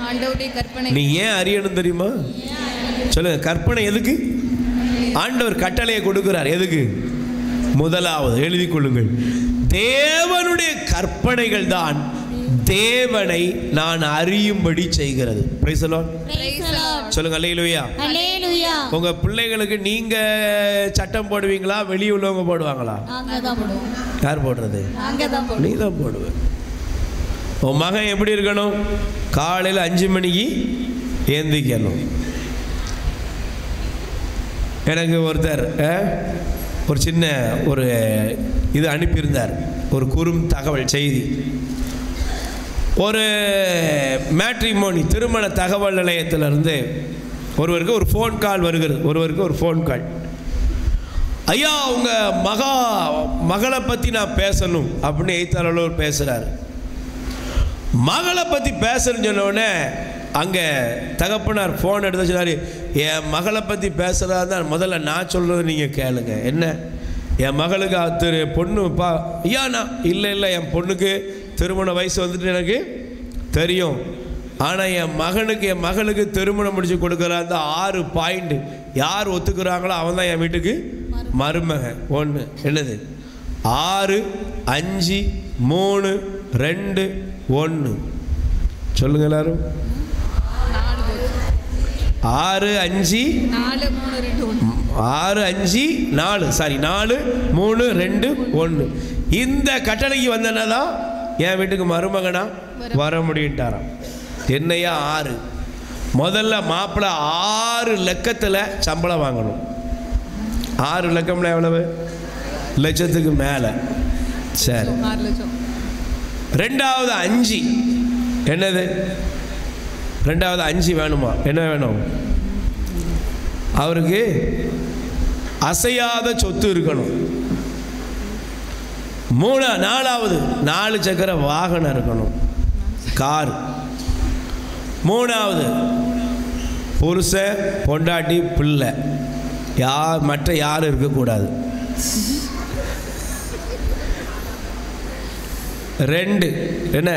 ஆண்டவருடைய கற்பனை நீ ஏன் அறியணும் தெரியுமா? சொல்லுங்க, கற்பனை எதுக்கு? ஆண்டவர் கட்டளையை கொடுக்கிறார். எதுக்கு? முதலாவது எழுதி கொள்ளுங்கள், தேவனுடைய கற்பனைகள் தான் தேவனை நான் அறியும்படி செய்கிறது. Price the Lord. Praise the Lord. சொல்லுங்க அல்லேலூயா. Hallelujah. உங்க பிள்ளைகளுக்கு நீங்க சட்டம் போடுவீங்களா, வெளியே உள்ளவங்க போடுவாங்களா? நாங்க தான் போடுவோம். யார் போடுறது? நாங்க தான் போடுவோம். நீ தான் போடுவ. உன் மகன் எப்படி இருக்கணும்? காலையில் 5 மணிக்கு ஏந்திக்கணும். எனக்கு ஒருத்தர் ஒரு சின்ன ஒரு இது அனுப்பியிருந்தார், ஒரு குறும் தகவல் செய்தி. ஒரு மேட்ரிமோனி திருமண தகவல் நிலையத்திலிருந்து ஒருவருக்கு ஒரு ஃபோன் கால் வருகிறது. ஒருவருக்கு ஒரு ஃபோன் கால், ஐயா உங்கள் மகளை பற்றி நான் பேசணும் அப்படின்னு எய்த்தாளர் பேசுகிறார். மகளை பற்றி பேசுறேன்னு சொன்னோடனே அங்கே தகப்பனார் ஃபோன் எடுத்து சொன்னார், என் மகளை பற்றி பேசுகிறதா தான் முதல்ல நான் சொல்கிறது நீங்கள் கேளுங்க. என்ன, என் மகளுக்கு பொண்ணுப்பா? ஐயா நான் இல்லை என் பொண்ணுக்கு திருமண வயசு வந்துட்டு எனக்கு தெரியும். ஆனால் என் மகளுக்கு திருமணம் முடிச்சு கொடுக்குற அந்த 6 பாயிண்ட் யார் ஒத்துக்கிறாங்களோ அவன் தான் என் வீட்டுக்கு மருமகன். ஒன்று என்னது? 6 5 3 2 1 சொல்லுங்க எல்லாரும். 6 5 4 3 2 1. 6 5 4 சாரி 4 3 2 1. இந்த கட்டளைக்கு வந்தனாதான் என் வீட்டுக்கு மருமகனா வர முடியும்ட்டாராம். என்னையா 6? முதல்ல மாப்பிள்ளை 6 லட்சத்தில் சம்பளம் வாங்கணும். 6 லட்சம்ல எவ்வளவு? லட்சத்துக்கு மேலே. சரி. 6 லட்சம். ரெண்டாவது 5. என்னது? ரெண்டாவது 5 வேணுமா? என்ன வேணும்? அவருக்கு அசையாத சொத்து இருக்கணும். 4வது 4 சக்கர வாகனம் இருக்கணும், கார். 3வது புருஷன் பொண்டாட்டி பிள்ளை மற்ற யாரும் இருக்கக்கூடாது. 2 என்ன?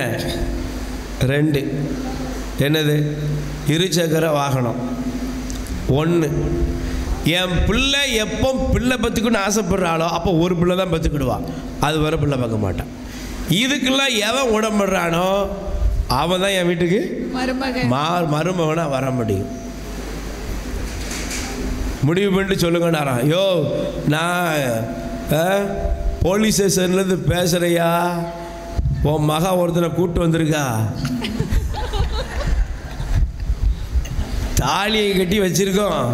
2 என்னது? 2 சக்கர வாகனம். 1 என் பிள்ளை எப்போ பிள்ளை பத்துக்குன்னு ஆசைப்படுறாளோ அப்போ ஒரு பிள்ளை தான் பத்துக்கிடுவா, அது வர பிள்ளை பார்க்க மாட்டான். இதுக்கெல்லாம் எவன் உடம்படுறானோ அவன் தான் என் வீட்டுக்கு மருமகனாக வர முடியும். முடிவு பண்ணிட்டு சொல்லுங்கன்னாராம். யோ நான் போலீஸ் ஸ்டேஷன்லேருந்து பேசுகிறையா, உன் மகா ஒருத்தனை கூப்பிட்டு வந்திருக்கா, தாலியை கட்டி வச்சிருக்கோம்,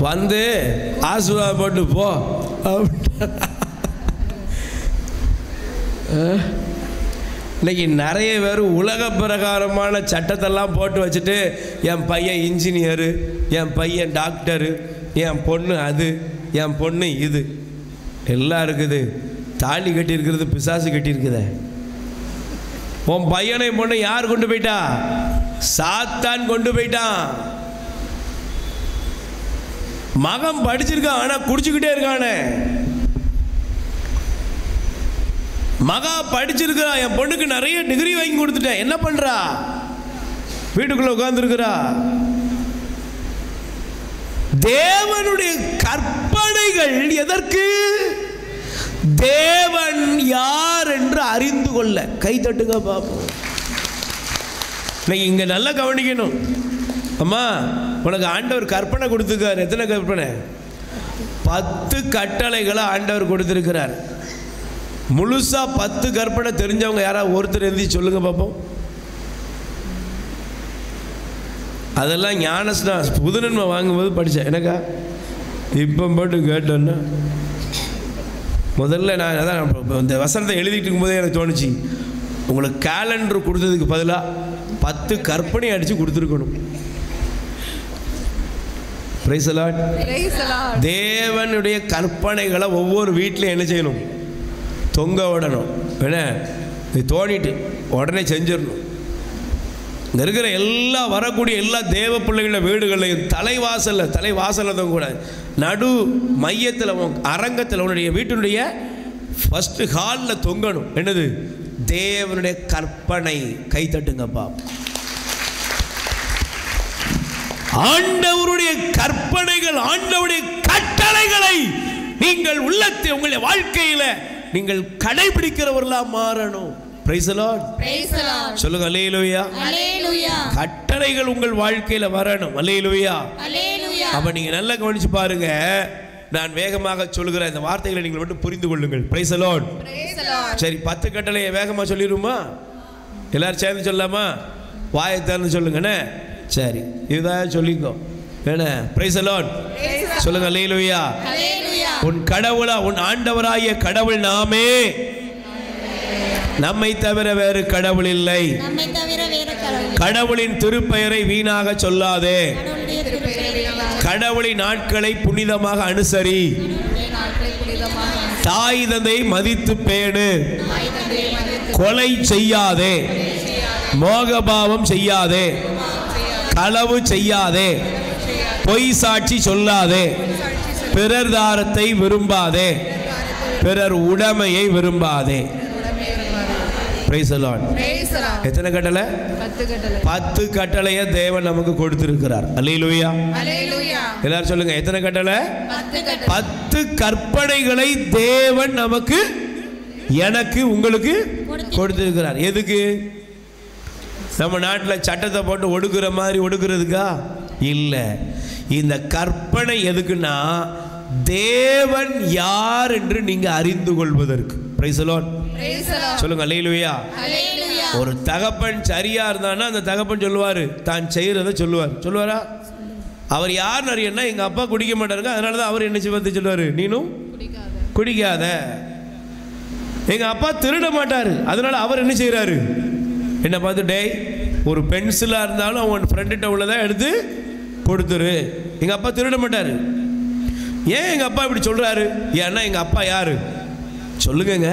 வந்து ஆசீர்வாதம் போட்டு போ. இன்னைக்கு நிறைய பேர் உலக பிரகாரமான சட்டத்தெல்லாம் போட்டு வச்சுட்டு என் பையன் இன்ஜினியரு, என் பையன் டாக்டரு, என் பொண்ணு அது, என் பொண்ணு இது எல்லாம் இருக்குது. தாலி கட்டி இருக்கிறது பிசாசு கட்டி இருக்குதே. உன் பையனை பொண்ணு யார் கொண்டு போயிட்டா? சாத்தான் கொண்டு போயிட்டான். மகன் படிச்சிருக்கான், ஆனா குடிச்சுக்கிட்டே இருக்கானே. மகா படிச்சிருக்கிறா, என் பொண்ணுக்கு நிறைய டிகிரி வாங்கி கொடுத்துட்டேன், என்ன பண்றா? வீட்டுக்குள்ள உட்கார்ந்துருக்கிறா. தேவனுடைய கற்பனைகள் எதற்கு? தேவன் யார் என்று அறிந்து கொள்ள. கை தட்டுங்க பாப்போம். இங்க நல்லா கவனிக்கணும். அம்மா, உனக்கு ஆண்டவர் கற்பனை கொடுத்துருக்கார். எத்தனை கற்பனை? 10 கட்டளைகளை ஆண்டவர் கொடுத்திருக்கிறார். முழுசா 10 கற்பனை தெரிஞ்சவங்க யாராவது ஒருத்தர் எழுதி சொல்லுங்க பார்ப்போம். அதெல்லாம் ஞானஸ்னா புதுநன்மை வாங்கும்போது படித்தேன். எனக்கா இப்போ போட்டு கேட்டேன்னா முதல்ல நான் அதான் இந்த வசனத்தை எழுதிட்டு இருக்கும்போதே எனக்கு தோணுச்சு, உங்களுக்கு கேலண்டர் கொடுத்ததுக்கு பதிலாக 10 கற்பனை அடித்து கொடுத்துருக்கணும். Price the Lord. தேவனுடைய கற்பனைகளை ஒவ்வொரு வீட்டிலையும் என்ன செய்யணும்? தொங்க விடணும். என்ன தோணிட்டு உடனே செஞ்சிடணும். இங்கே இருக்கிற எல்லா வரக்கூடிய எல்லா தேவ பிள்ளைகள வீடுகளையும் தலைவாசலில் தொங்கக்கூடாது, நடு மையத்தில் அரங்கத்தில் உன்னுடைய வீட்டினுடைய ஃபஸ்ட்டு ஹாலில் தொங்கணும். என்னது? தேவனுடைய கற்பனை. கை தட்டுங்கப்பா. ஆண்டவருடைய கற்பனைகள், ஆண்டவருடைய கட்டளைகளை நீங்கள் உள்ளத்தில் உங்களுடைய வாழ்க்கையில நீங்கள் கடைபிடிக்கிறவர்களா மாறணும். Price the Lord. சொல்லுங்க அல்லேலூயா. கட்டளைகள் உங்கள் வாழ்க்கையில வரணும். அல்லேலூயா. அப்ப நீங்க நல்லா கவனிச்சு பாருங்க. நான் வேகமாக சொல்லுகிற இந்த வார்த்தைகளை நீங்கள் மட்டும் புரிந்து கொள்ளுங்கள். Price the Lord. சரி, 10 கட்டளையை வேகமா சொல்லிடுமா? எல்லாரும் சேர்ந்து சொல்லலாமா? வாயை திறந்து சொல்லுங்க. சரி, இதுதான் சொல்லிக்கோ. என்ன? Price the Lord. சொல்லுங்க அல்லேலூயா. உன் கடவுளா, உன் ஆண்டவராகிய கடவுள் நாமே, நம்மை தவிர வேறு கடவுள் இல்லை. கடவுளின் திருப்பெயரை வீணாக சொல்லாதே. கடவுளின் நாட்களை புனிதமாக அனுசரி. தாய் தந்தை மதித்து பேணு. கொலை செய்யாதே. மோகபாவம் செய்யாதே. களவு செய்யாதே. பொய் சாட்சி சொல்லாதே. பிறர் தாரத்தை விரும்பாதே. பிறர் உடைமையை விரும்பாதே. Price the Lord. எத்தனை கட்டளை? 10 கட்டளையை தேவன் நமக்கு கொடுத்திருக்கிறார். அல்லேலூயா. எல்லாரும் சொல்லுங்க, எத்தனை கட்டளை? 10 கற்பனைகளை தேவன் நமக்கு, எனக்கு, உங்களுக்கு கொடுத்திருக்கிறார். எதுக்கு? நம்ம நாட்டில் சட்டத்தை போட்டு ஒடுக்குற மாதிரி ஒடுக்குறதுக்கா இல்லை. இந்த கற்பனை எதுக்குன்னா தேவன் யார் என்று நீங்க அறிந்து கொள்வதற்கு. Price the Lord. சொல்லுங்க அல்லேலூயா. ஒரு தகப்பன் சரியா இருந்தான்னா அந்த தகப்பன் சொல்லுவாரு, தான் செய்யறதை சொல்லுவாரா? அவர் யாருன்னு அறியன்னா எங்க அப்பா குடிக்க மாட்டாருங்க, அதனாலதான் அவர் என்ன செய்வது சொல்லுவாரு, நீனும் குடிக்காத. எங்க அப்பா திருட மாட்டாரு, அதனால அவர் என்ன செய்யறாரு, என்ன பார்த்து டேய் ஒரு பென்சிலா இருந்தாலும் அவன் ஃப்ரெண்ட்ட உள்ளதை எடுத்து கொடுத்துரு. எங்க அப்பா திருட மாட்டாரு. ஏன் எங்க அப்பா இப்படி சொல்றாரு? ஏன்னா எங்க அப்பா யாரு சொல்லுங்க.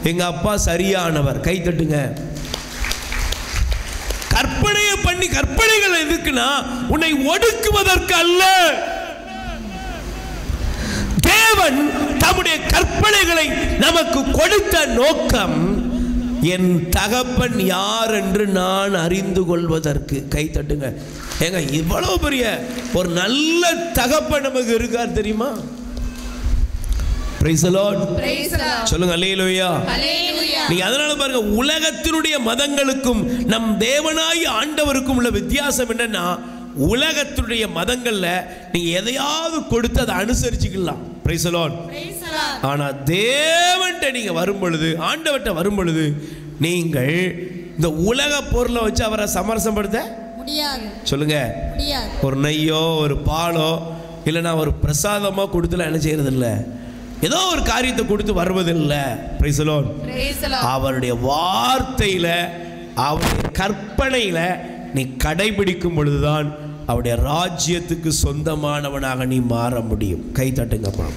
எங்க அப்பா சரியானவர். கை தட்டுங்க. கற்பனையை பண்ணி, கற்பனைகள் எதுக்குன்னா உன்னை ஒடுக்குவதற்கு அல்ல. தேவன் தம்முடைய கற்பனைகளை நமக்கு கொடுத்த நோக்கம் என் தகப்பன் யார் என்று நான் அறிந்து கொள்வதற்கு. கை தட்டுங்க. ஏங்க இவ்வளவு பெரிய ஒரு நல்ல தகப்பன் நமக்கு இருக்கார் தெரியுமா? Price the Lord. சொல்லுங்க அல்லேலூயா. நீங்க அதனால பாருங்க, உலகத்தினுடைய மதங்களுக்கும் நம் தேவனாய் ஆண்டவருக்கும் உள்ள வித்தியாசம் என்னன்னா, உலகத்தினுடைய மதங்கள்ல நீங்க எதையாவது கொடுத்து அதை அனுசரிச்சுக்கலாம். Price the Lord. ஆனா தேவன்கிட்ட நீங்க வரும் பொழுது, ஆண்டவர்கிட்ட வரும் பொழுது, நீங்கள் இந்த உலக பொருளை வச்சு அவரை சமரசப்படுத்த முடியாது. சொல்லுங்க. ஒரு நெய்யோ ஒரு பாலோ இல்லைன்னா ஒரு பிரசாதமோ கொடுத்துல என்ன செய்யறது இல்லை, ஏதோ ஒரு காரியத்தை கொடுத்து வருவதில்லை. Price the Lord. அவருடைய வார்த்தையில, அவருடைய கற்பனையில நீ கடைபிடிக்கும் பொழுதுதான் அவருடைய ராஜ்யத்துக்கு சொந்தமானவனாக நீ மாற முடியும். கை தட்டுங்கப்பா.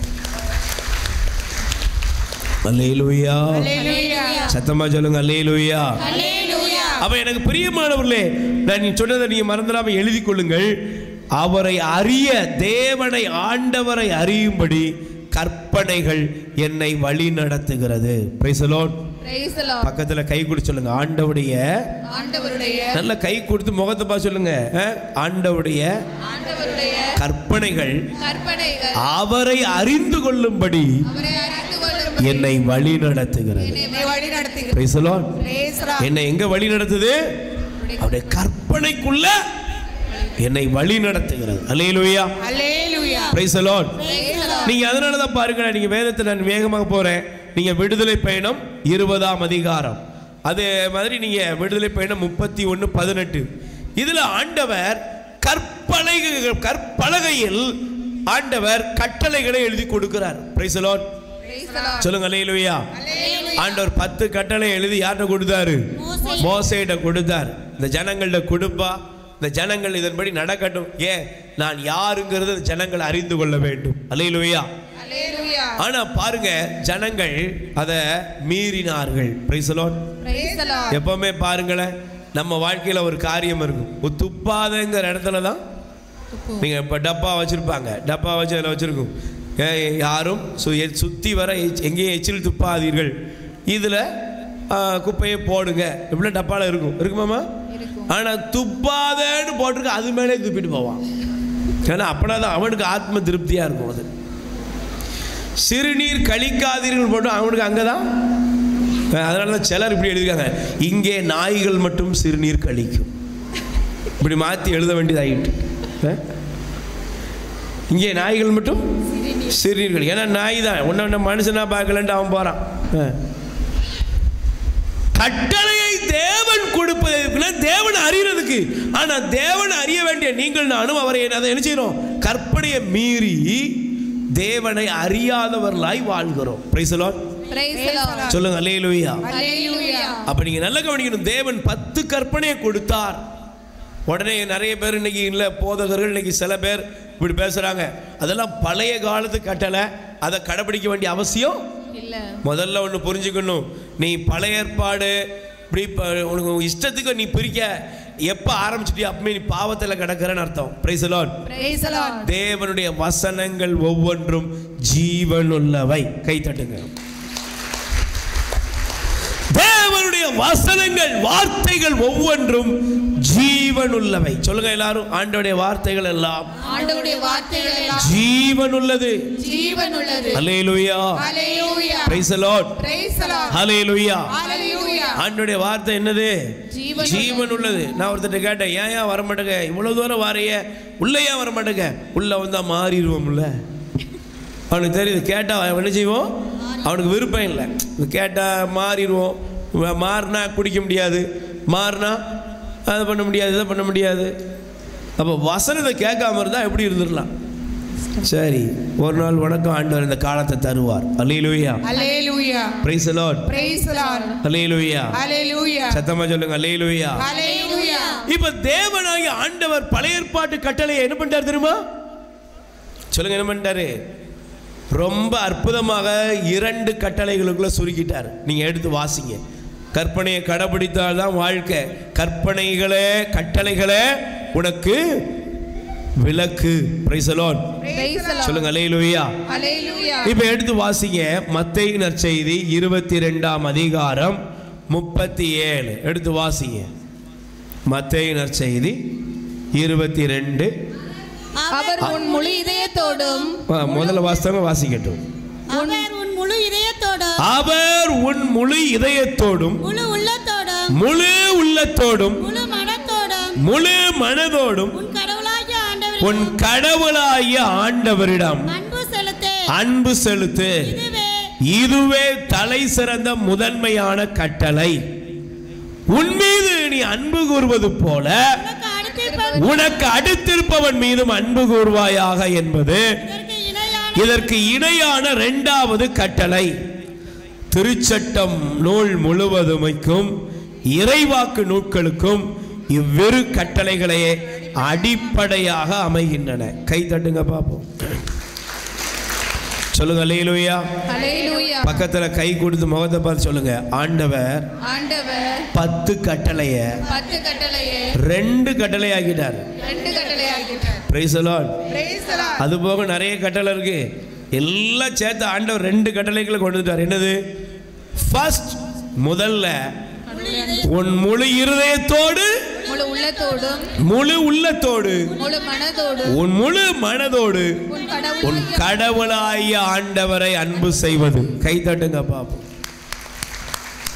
அல்லேலூயா. சத்தமா சொல்லுங்க அல்லேலூயா. அப்ப எனக்கு பிரியமானவர்களே, நான் சொன்னதை நீங்க மறந்துடாம எழுதி கொள்ளுங்கள். அவரை அறிய, தேவனை ஆண்டவரை அறியும்படி கற்பனைகள் என்னை வழி நடத்துகிறது. Praise the Lord. பக்கத்துல கை கொடுத்து சொல்லுங்க, ஆண்டவருடைய. நல்ல கை கொடுத்து முகத்தை பார்த்து சொல்லுங்க, ஆண்டவருடைய கற்பனைகள் அவரை அறிந்து கொள்ளும்படி என்னை வழி நடத்துகிறது. Praise the Lord. என்னை எங்க வழி நடத்துது? அவருடைய கற்பனைக்குள்ள என்னை வழி நடத்துகிறது. அல்லேலூயா. Praise the Lord. நீங்க அதனால தான் பாருங்க, நீங்க வேதத்தை நான் வேகமாக போறேன். நீங்க விடுதலை பயணம் 20ஆம் அதிகாரம், அதே மாதிரி நீங்க விடுதலை பயணம் 31:18 இதுல ஆண்டவர் கற்பலகையில் ஆண்டவர் கட்டளைகளை எழுதி கொடுக்கிறார். Price the Lord. சொல்லுங்க அல்லேலூயா. ஆண்டவர் 10 கட்டளை எழுதி யார்கிட்ட கொடுத்தாரு? மோசேட்ட கொடுத்தார். இந்த ஜனங்கள்ட்ட கொடுப்பா, இந்த ஜனங்கள் இதன்படி நடக்கட்டும். ஏன்? நான் யாருங்கிறது ஜனங்கள் அறிந்து கொள்ள வேண்டும். அல்லேலூயா. ஆனா பாருங்க, ஜனங்கள் அதை மீறினார்கள். Price the Lord. எப்பவுமே பாருங்களேன், நம்ம வாழ்க்கையில ஒரு காரியம் இருக்கும், துப்பாதங்கிற இடத்துல தான் நீங்க இப்ப டப்பா வச்சிருப்பாங்க, டப்பா வச்சு அதில் வச்சிருக்கும், யாரும் சுத்தி வர எங்கேயும் எச்சில் துப்பாதீர்கள், இதுல குப்பையை போடுங்க இப்படி டப்பால இருக்குமாமா. ஆனா துப்பாதேன்னு போட்டிருக்க, அது மேலே துப்பிட்டு போவான். ஏன்னா அப்படின்னா அவனுக்கு ஆத்ம திருப்தியா இருக்கும். அது சிறுநீர் கழிக்காதீர்கள் போட்டோம், அவனுக்கு அங்கதான். அதனால தான் சிலர் இப்படி எழுதிருக்காங்க, இங்கே நாய்கள் மட்டும் சிறுநீர் கழிக்கும், இப்படி மாற்றி எழுத வேண்டியதாகிட்டு. இங்கே நாய்கள் மட்டும் சிறுநீர் கழிக்கும். ஏன்னா நாய் தான் ஒன்ன மனுஷனா பார்க்கலன்ட்டு அவன் போறான். கட்டளையை தேவன் கொடுப்பதற்கு, தேவன் அறியறதுக்கு. ஆனா தேவன் அறிய வேண்டிய நீங்கள் நானும் அவரை அதை என்ன செய்யறோம்? கற்பனையை மீறி தேவனை அறியாதவர்களாய் வாழ்கிறோம். Price the Lord. சொல்லுங்க அல்லேலூயா. அப்ப நீங்க நல்லா கவனிக்கணும், தேவன் 10 கற்பனையை கொடுத்தார். உடனே நிறைய பேர் இன்னைக்கு இல்ல போதகர்கள் இன்னைக்கு சில பேர் இப்படி பேசுறாங்க, அதெல்லாம் பழைய காலத்து கட்டளை, அதை கடைபிடிக்க வேண்டிய அவசியம் இல்ல. முதல்ல ஒன்று புரிஞ்சுக்கணும், நீ பழைய ஏற்பாடு இப்படி உனக்கு இஷ்டத்துக்கு நீ பிரிக்க எப்ப ஆரம்பிச்சிட்டியோ அப்பவே நீ பாவத்தில் கிடக்கிறன்னு அர்த்தம். Price the Lord. தேவனுடைய வசனங்கள் ஒவ்வொன்றும் ஜீவனுள்ளவை. கை தட்டுங்க. தேவனுடைய வசனங்கள், வார்த்தைகள் ஒவ்வொன்றும் ஜீவனுள்ளவை. சொல்லுங்க எல்லாரும், ஆண்டவருடைய வார்த்தைகள் எல்லாம் ஆண்டவருடைய வார்த்தைகள் எல்லாம் ஜீவன் உள்ளது. ஜீவன் உள்ளது. ஹல்லேலூயா. ஹல்லேலூயா. Praise the Lord. Praise the Lord. ஹல்லேலூயா. ஹல்லேலூயா. ஆண்டவருடைய வார்த்தை என்னது? ஜீவன் உள்ளது. நான் ஒருத்தர் கேட்டேன், ஏன் வர மாட்டேங்க, இவ்வளவு தூரம் வாரைய, உள்ள ஏன் வர மாட்டேங்க? உள்ள வந்தா மாறிடுவோம்ல. அவனுக்கு தெரியுது, கேட்டா என்ன செய்வோம், அவனுக்கு விருப்பம் இல்லை. கேட்டா மாறிடுவோம், மாறினா குடிக்க முடியாது, மாறினா அதை பண்ண முடியாது, இதை பண்ண முடியாது. அப்போ வசனத்தை கேட்காம இருந்தால் எப்படி இருந்துடலாம்? சரி, ஒரு நாள் வணக்கம், ஆண்டவர் இந்த காலத்தை தருவார். அல்லேலூயா. ஹல்லேலூயா. Praise the Lord. Praise the Lord. அல்லேலூயா. ஹல்லேலூயா. சத்தமா சொல்லுங்க அல்லேலூயா. ஹல்லேலூயா. இப்ப தேவனாகிய ஆண்டவர் பழைய ஏற்பாட்டு கட்டளையை என்ன பண்ணிட்டார் தெரியுமா? சொல்லுங்க, என்ன பண்ணிட்டாரு? ரொம்ப அற்புதமாக 2 கட்டளைகளுக்குள்ள சுருக்கிட்டார். நீங்க எடுத்து வாசிங்க. கற்பனையை கடைபிடித்தால் தான் வாழ்க்கை. கற்பனைகளே கட்டளைகளே உனக்கு விளக்கு. Price the Lord. சொல்லுங்க அல்லேலூயா. ஹல்லேலூயா. இப்ப எடுத்து வாசிங்க. மத்தேயு நற்செய்தி 22ஆம் அதிகாரம் 37. எடுத்து வாசிங்க. மத்தேயு நற்செய்தி 22. அவர் உன் முழு இதயத்தோடும், முதல்ல வாசித்தவங்க வாசிக்கட்டும். அவர் உன் முழு இதயத்தோடும், அவர் உன் முழு இதயத்தோடும், முழு உள்ளத்தோடும், முழு உள்ளத்தோடும், முழு மனத்தோடும், முழு மனதோடும் உன் கடவுளாகிய ஆண்டவரிடம் அன்பு செலுத்து. இதுவே தலை சிறந்த முதன்மையான கட்டளை. உன் மீது நீ அன்பு கூறுவது போல உனக்கு அடுத்திருப்பவன் மீதும் அன்பு கூறுவாயாக என்பது இதற்கு இணையான 2வது கட்டளை. திருச்சட்டம் நூல் முழுவதுமைக்கும் இறைவாக்கு நூல்களுக்கும் இவ்விரு கட்டளைகளையே அடிப்படையாக அமைகின்றன. கை தட்டுங்க பாப்போம். சொல்லுங்க அல்லேலூயா. ஹல்லேலூயா. பக்கத்துல கை கொடுத்து முகத்தை பார்த்து சொல்லுங்க, ஆண்டவர் 10 கட்டளைய 2 கட்டளை ஆக்கிட்டார். Price the Lord. அது போக நிறைய கட்டளை இருக்கு. எல்லாம் சேர்த்து ஆண்டவர் 2 கட்டளைகளை கொண்டு வந்துட்டார். என்னது? ஃபர்ஸ்ட், முதல்ல உன் முழு இருதயத்தோடு, முழு உள்ளத்தோடும், முழு உள்ளத்தோடு, முழு மனதோடும், உன் முழு மனதோடு உன் கடவுளாகிய ஆண்டவரை அன்பு செய்வது. கை தட்டுங்க பாப்போம்.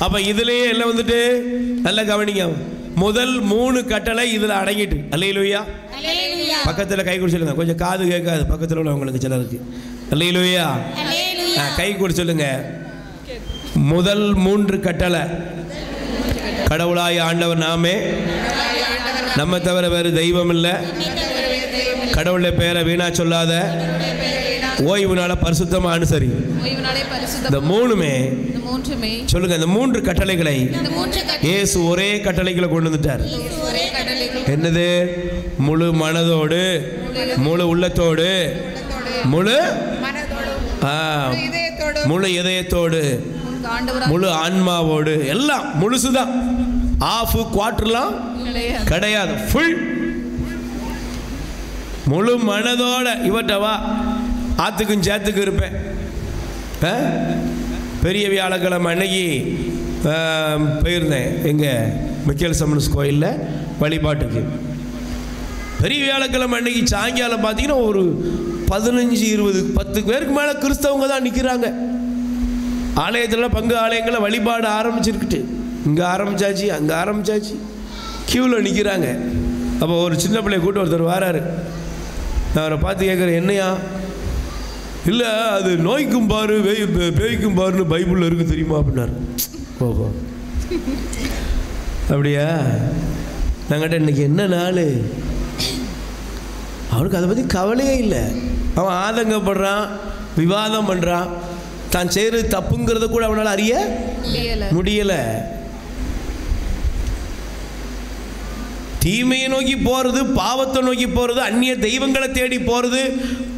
அப்ப இதுலயே எல்லாம் வந்துட்டு நல்ல கவனிங்க. முதல் 3 கட்டளை இதுல அடங்கிட்டு. அல்லேலூயா. பக்கத்துல கை குடிச்சிருங்க, கொஞ்சம் காது கேட்காது பக்கத்துல உள்ளவங்களுக்கு சிலருக்கு. அல்லேலூயா. கை குடி சொல்லுங்க. முதல் 3 கட்டளை, கடவுளாய ஆண்டவர் நாமே, நம்ம தவிர வேறு தெய்வம் இல்லை, கடவுளுடைய பெயரை வீணா சொல்லாத, ஓய்வு நாள பரிசுத்தமா அனுசரி. இந்த 3மே சொல்லுங்க. இந்த 3 கட்டளைகளை இயேசு ஒரே கட்டளைகளை கொண்டு வந்துட்டார். என்னது? முழு மனதோடு, முழு உள்ளத்தோடு, முழு இதயத்தோடு, முழு ஆன்மாவோடு, எல்லாம் முழுசுதான். ஆஃப் குவார்டர்லாம் கிடையாது, ஃபுல். முழு மனதோட இவட்டவா ஆத்துக்கும் சேத்துக்கும் இருப்பேன். பெரிய வியாழக்கிழமை அன்னைக்கு போயிருந்தேன் எங்க மிக்கேல் சம்மன்ஸ் கோயிலில் வழிபாட்டுக்கு. பெரிய வியாழக்கிழமை அன்னைக்கு சாயங்காலம் பார்த்தீங்கன்னா ஒரு 15-20-10 பேருக்கு மேலே கிறிஸ்தவங்க தான் நிற்கிறாங்க. ஆலயத்தில் பங்கு ஆலயங்களில் வழிபாடு ஆரம்பிச்சிருக்குட்டு, இங்கே ஆரம்பிச்சாச்சு அங்கே ஆரம்பிச்சாச்சு, கியூவில் நிற்கிறாங்க. அப்போ ஒரு சின்ன பிள்ளைய கூட்டு ஒருத்தர் வராரு. நான் அவரை பார்த்து கேட்குறேன், என்னையா? இல்லை, அது நோய்க்கும் பாரு பேய்க்கும் பாருன்னு பைபிளில் இருக்கு தெரியுமா அப்படின்னாரு. ஓஹோ, அப்படியா? நாங்கிட்ட இன்னைக்கு என்ன நாள்? அவனுக்கு அதை பற்றி கவலையே இல்லை. அவன் ஆதங்கப்படுறான், விவாதம் பண்ணுறான், தான் செய்கிறது தப்புங்கிறத கூட அவனால் அறிய முடியலை. தீமையை நோக்கி போகிறது, பாவத்தை நோக்கி போகிறது, அந்நிய தெய்வங்களை தேடி போகிறது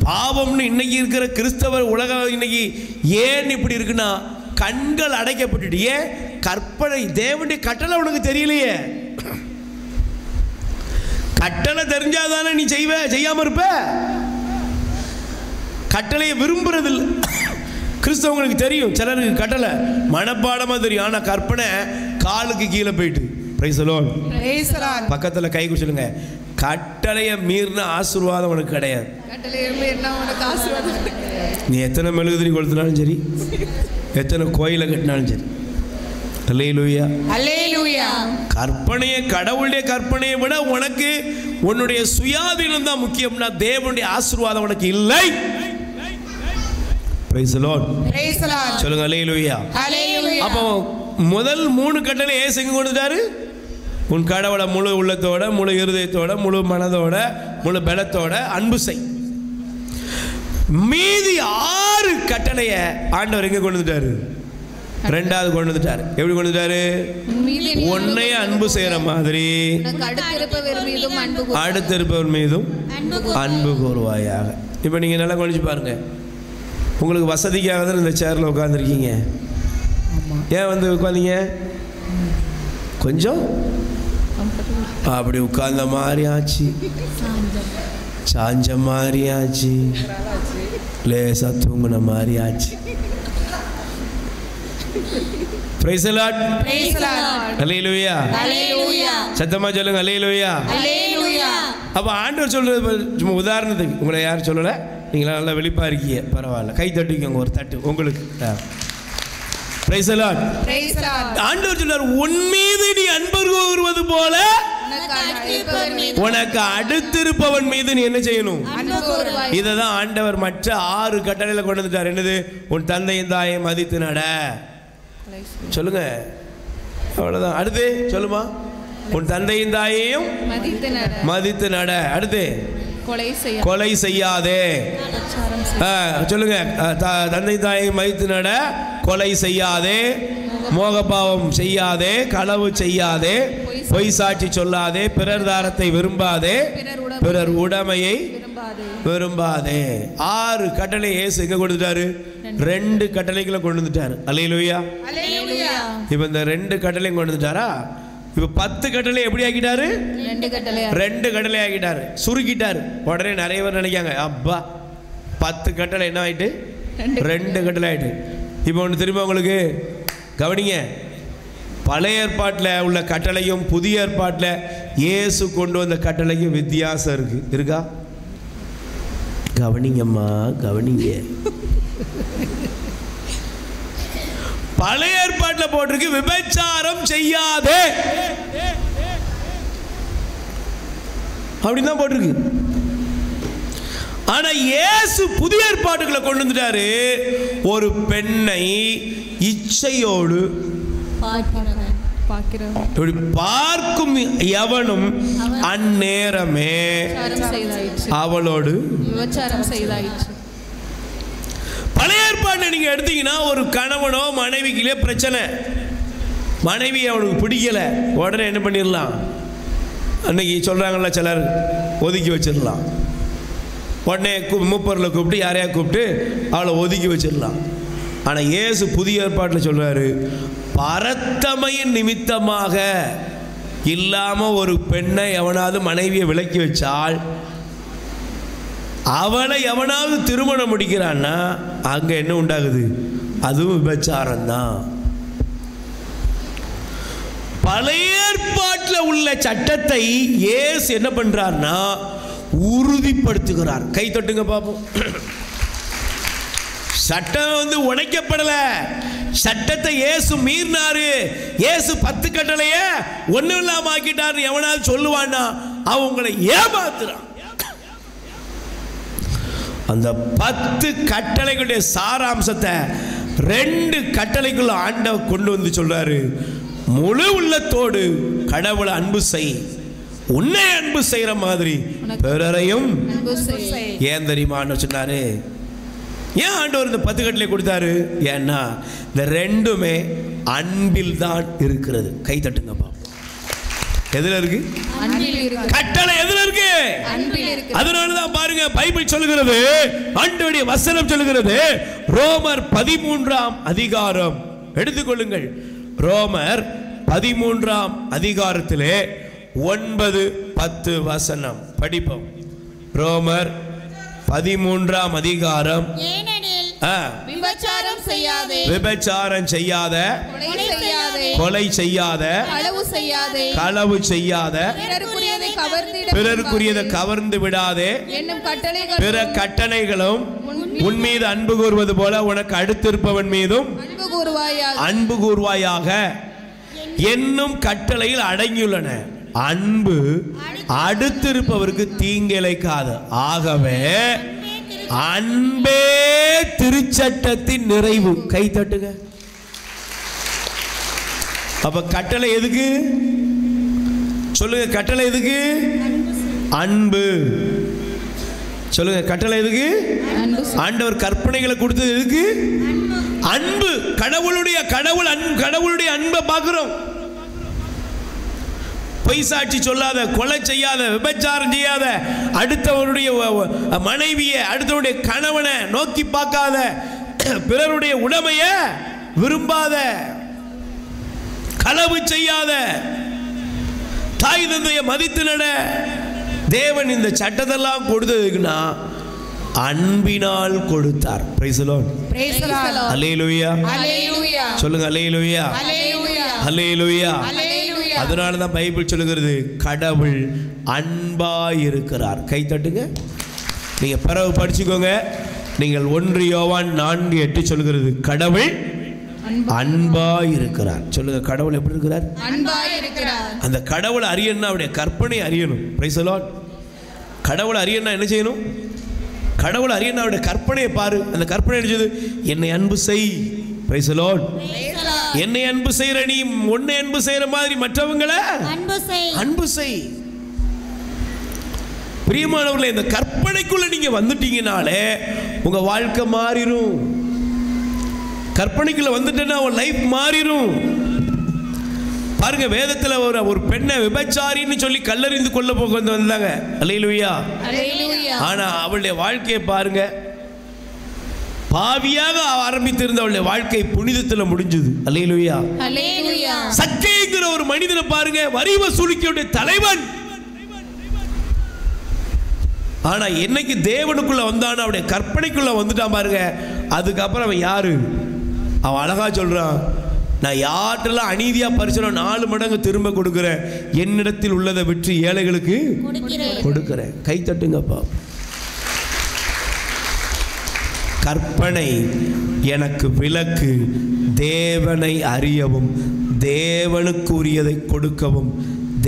பாவம்னு இன்னைக்கு இருக்கிற கிறிஸ்தவர் உலகம் இன்னைக்கு ஏன் இப்படி இருக்குன்னா, கண்கள் அடைக்கப்பட்டுட்டு. ஏன்? கற்பனை, தேவனுடைய கட்டளை உனக்கு தெரியலையே. கட்டளை தெரிஞ்சாதானே நீ செய்யாம இருப்ப. கட்டளையை விரும்புறதில்லை. கிறிஸ்தவங்களுக்கு தெரியும், சிலருக்கு கட்டளை மனப்பாடமா தெரியும், ஆனா கற்பனை காலுக்கு கீழே போயிட்டு. Price the Lord. Praise the Lord. பக்கத்துல கை சொல்லுங்க, கட்டளையை மீறின ஆசீர்வாதம் உனக்கு கிடையாது. கட்டளையை மீறினா உனக்கு ஆசீர்வாதம் கிடையாது. நீ எத்தனை மெழுகுதிரி கொளுத்தினாலும் சரி, எத்தனை கோயிலை கட்டினாலும் சரி. அல்லேலூயா. அல்லேலூயா. கற்பனையை, கடவுளுடைய கற்பனையை விட உனக்கு உன்னுடைய சுயாதீனம் தான் முக்கியம்னா தேவனுடைய ஆசீர்வாதம் உனக்கு இல்லை. Price the Lord. Praise the Lord. சொல்லுங்க அல்லேலூயா. அல்லேலூயா. அப்போ முதல் 3 கட்டளை ஏசு எங்க கொடுத்தாரு? உன் கடவுளை முழு உள்ளத்தோட, முழு இருதயத்தோட, முழு மனதோட, முழு பலத்தோட அன்பு செய். மீதி 6 கட்டளைய ஆண்டவர் எங்க கொண்டு வந்துட்டாரு? 2வது கொண்டு வந்துட்டாரு. எப்படி கொண்டு வந்துட்டாரு? உன்னை அன்பு செய்யற மாதிரி அடுத்திருப்பவர் மீதும் அன்பு கூறுவாயாக. இப்போ நீங்க நல்லா கவனிச்சு பாருங்க. உங்களுக்கு வசதிக்காக தான் இந்த சேர்ல உட்காந்துருக்கீங்க. ஏன் வந்து உட்காந்தீங்க? கொஞ்சம் அப்படி உட்கார்ந்த மாதிரி ஆச்சு, சாஞ்ச மாதிரி ஆச்சு, லேசா தூங்குன மாதிரி ஆச்சு. Praise the Lord. Praise the Lord. Hallelujah. Hallelujah. சத்தமா சொல்லுங்க Hallelujah. Hallelujah. அப்ப ஆண்டவர் சொல்றது சும்மா உதாரணத்துக்கு, உங்களை யாரும் சொல்லல, நீங்களா நல்லா வெளிப்பா இருக்கீங்க, பரவாயில்ல, கை தட்டிக்கோங்க ஒரு தட்டு உங்களுக்கு. Praise the Lord. Praise the Lord. ஆண்டவர் சொல்றார், உன் மீது நீ அன்பு கூறுவது போல உனக்கு அடுத்திருப்பவன் மீது நீ என்ன செய்யணும்? இததான் ஆண்டவர் மற்ற 6 கட்டளையில கொண்டு வந்துட்டார். என்னது? உன் தந்தையின் தாயை மதித்து நட. சொல்லுங்க, அவ்வளவுதான். அடுத்து சொல்லுமா, உன் தந்தையின் தாயையும் மதித்து நட. அடுத்து கொலை செய்யாதே. சொல்லுங்க, தந்தை தாயை மதித்து நட, கொலை செய்யாதே, மோகபாவம் செய்யாதே, களவு செய்யாதே, பொய் சாட்சி சொல்லாதே, பிறர் தாரத்தை விரும்பாதே, பிறர் உடைமையை விரும்பாதே. 6 கட்டளை இயேசு எங்க கொடுத்துட்டாரு? 2 கட்டளைகளை கொண்டு வந்துட்டாரு. அல்லேலூயா. இப்ப இந்த 2 கட்டளையும் கொண்டு வந்துட்டாரா? இப்ப 10 கட்டளை எப்படி ஆக்கிட்டாரு? 2 கட்டளை ஆக்கிட்டாரு, சுருக்கிட்டாரு. உடனே நிறைய பேர் நினைக்காங்க, அப்பா 10 கட்டளை என்ன ஆயிட்டு? 2 கட்டளை ஆயிட்டு. இப்போ ஒன்று திரும்ப உங்களுக்கு கவனிங்க. பழைய ஏற்பாட்டில் உள்ள கட்டளையும் புதிய ஏற்பாட்டில் இயேசு கொண்டு வந்த கட்டளையும் வித்தியாசம் இருக்கா? கவனிங்கம்மா, கவனிங்க. பழைய ஏற்பாட்டில் போட்டிருக்கு விபச்சாரம் செய்யாதே, அப்படிதான் போட்டிருக்கு. ஆனா இயேசு புதிய ஏற்பாடுகளை கொண்டு வந்துட்டாரு. ஒரு பெண்ணை இச்சையோடு பார்க்கும் எவனும் அந்நேரமே அவளோடு விபச்சாரம் செய்தாயிற்று. பழைய ஏற்பாடு நீங்க எடுத்தீங்கன்னா, ஒரு கணவனோ மனைவிக்குள்ளே பிரச்சனை, மனைவி அவனுக்கு பிடிக்கல, உடனே என்ன பண்ணிடலாம்? அன்னைக்கு சொல்றாங்கல்ல, சிலர் ஒதுக்கி வச்சிடலாம். உடனே மூப்பரில் கூப்பிட்டு யாரையா கூப்பிட்டு அவளை ஒதுக்கி வச்சிடலாம். ஆனால் இயேசு புதிய ஏற்பாட்டில் சொல்றாரு, பரத்தமையின் நிமித்தமாக இல்லாம ஒரு பெண்ணை எவனாவது மனைவியை விலக்கி வச்சால், அவளை எவனாவது திருமணம் முடிக்கிறான்னா அங்க என்ன உண்டாகுது? அதுவும் விபச்சாரம் தான். பழைய ஏற்பாட்டில் உள்ள சட்டத்தை இயேசு என்ன பண்றார்னா உறுதிப்படுத்துகிறார். கை தட்டுங்க பாப்போம். சட்டம் வந்து உடைக்கப்படல, சட்டத்தை இயேசு மீறினாரு. இயேசு 10 கட்டளைய ஒண்ணும் இல்லாம ஆக்கிட்டாரு. எவனாவது சொல்லுவான்னா அவன் உங்களை ஏமாத்துறான். அந்த 10 கட்டளைகளுடைய சாராம்சத்தை 2 கட்டளைக்குள்ள ஆண்டவர் கொண்டு வந்து சொல்றாரு. முழு உள்ளத்தோடு கடவுளை அன்பு செய், உன்னை அன்பு செய்யற மாதிரி பிறரையும் ஏன் தெரியுமான்னு சொன்னாரு. ஏன் ஆண்டவர் இந்த 10 கட்டளை கொடுத்தாரு? ஏன்னா இந்த 2மே அன்பில் தான் இருக்கிறது. கை தட்டுங்க பாப்போம். எதுல இருக்கு? கட்டளை எதுல இருக்கு? அதனாலதான் பாருங்க, பைபிள் சொல்லுகிறது, ஆண்டவருடைய வசனம் சொல்லுகிறது, ரோமர் 13ஆம் அதிகாரம் எடுத்துக்கொள்ளுங்கள். ரோமர் 13ஆம் அதிகாரத்திலே 9-10 வசனம் படிப்போம். ரோமர் 13ஆம் அதிகாரம். ஏனெனில் விபச்சாரம் செய்யாத, கொலை செய்யாத, செய்யாதே, கொலை செய்யாத, களவு செய்யாதே, களவு செய்யாத, பிறருக்குரியதை கவர்ந்து விடாதே என்னும் கட்டளைகள் பிற கட்டளைகளும் உன் மீது அன்பு கூறுவது போல உனக்கு அடுத்திருப்பவன் மீதும் அன்பு கூர்வாயாக என்னும் கட்டளையில் அடங்கியுள்ளன. அன்பு அடுத்திருப்பவருக்கு தீங்கிழைக்காது. ஆகவே அன்பே திருச்சட்டத்தின் நிறைவு. கை தட்டுங்க. அப்ப கட்டளை எதுக்கு சொல்லுங்க? கட்டளை எதுக்கு? அன்பு. சொல்லுங்க, கட்டளை எதுக்கு? ஆண்டவர் கற்பனைகளை கொடுத்தது எதுக்கு? அன்பு. கடவுளுடைய அன்பை பார்க்கிறோம். பொய் சாட்சி சொல்லாத, கொலை செய்யாத, விபச்சாரம் செய்யாத, அடுத்தவருடைய மனைவியை, அடுத்தவருடைய கணவனை நோக்கி பார்க்காத, பிறருடைய உடைமைய விரும்பாத, களவு செய்யாத, தாய் தந்தையை மதித்து நட. தேவன் இந்த சட்டத்தெல்லாம் கொடுத்ததுக்குன்னா அன்பினால் கொடுத்தார். Praise the Lord. அல்லேலூயா. சொல்லுங்க அல்லேலூயா. அல்லேலூயா. அதனால தான் பைபிள் சொல்லுகிறது கடவுள் அன்பாய் இருக்கிறார். கை தட்டுங்க. நீங்க பிறகு படிச்சுக்கோங்க. நீங்கள் 1 யோவான் 4:8 சொல்லுகிறது கடவுள் அன்பாய் இருக்கிறார். சொல்லுங்க, கடவுள் எப்படி இருக்கிறார்? அன்பாய் இருக்கிறார். அந்த கடவுளை அறியணும்னா அவருடைய கற்பனை அறியணும். Price the Lord. கடவுளை அறியணும்னா என்ன செய்யணும்? கடவுளை அறியணும்னா அவருடைய கற்பனையை பாரு. அந்த கற்பனை என்ன? என்னை அன்பு செய். Price the Lord. என்னை அன்பு செய்யற நீ உன்னை அன்பு செய்யற மாதிரி மற்றவங்களை அன்பு செய். பிரியமானவர்களே, இந்த கற்பனைக்குள்ள நீங்க வந்துட்டீங்கனாலே உங்க வாழ்க்கை மாறிடும். கற்பனைக்குள்ள வந்துட்டேன்னா அவன் லைஃப் மாறிடும். பாருங்க, வேதத்துல ஒரு பெண்ணை விபச்சாரின்னு சொல்லி கல்லறிந்து கொள்ள போக வந்தாங்க. அல்லேலூயா. ஆனா அவளுடைய வாழ்க்கையை பாருங்க, பாவியாக ஆரம்பித்திருந்த அவளுடைய வாழ்க்கை புனிதத்துல முடிஞ்சது. அல்லேலூயா. சக்கேங்கிற ஒரு மனிதனை பாருங்க, வரி வசூலிக்கையுடைய தலைவன். ஆனா என்னைக்கு தேவனுக்குள்ள வந்தான அவருடைய கற்பனைக்குள்ள வந்துட்டான் பாருங்க, அதுக்கப்புறம் அவன் யாரு? அவன் அழகா சொல்றான், நான் யார்ட்டெல்லாம் அநீதியா பரிசனை 4 மடங்கு திரும்ப கொடுக்கிறேன், என்னிடத்தில் உள்ளதை விற்று ஏழைகளுக்கு கொடுக்கிறேன். கை தட்டுங்கப்பா. கற்பனை எனக்கு விலக்கு தேவனை அறியவும் தேவனுக்குரியதை கொடுக்கவும்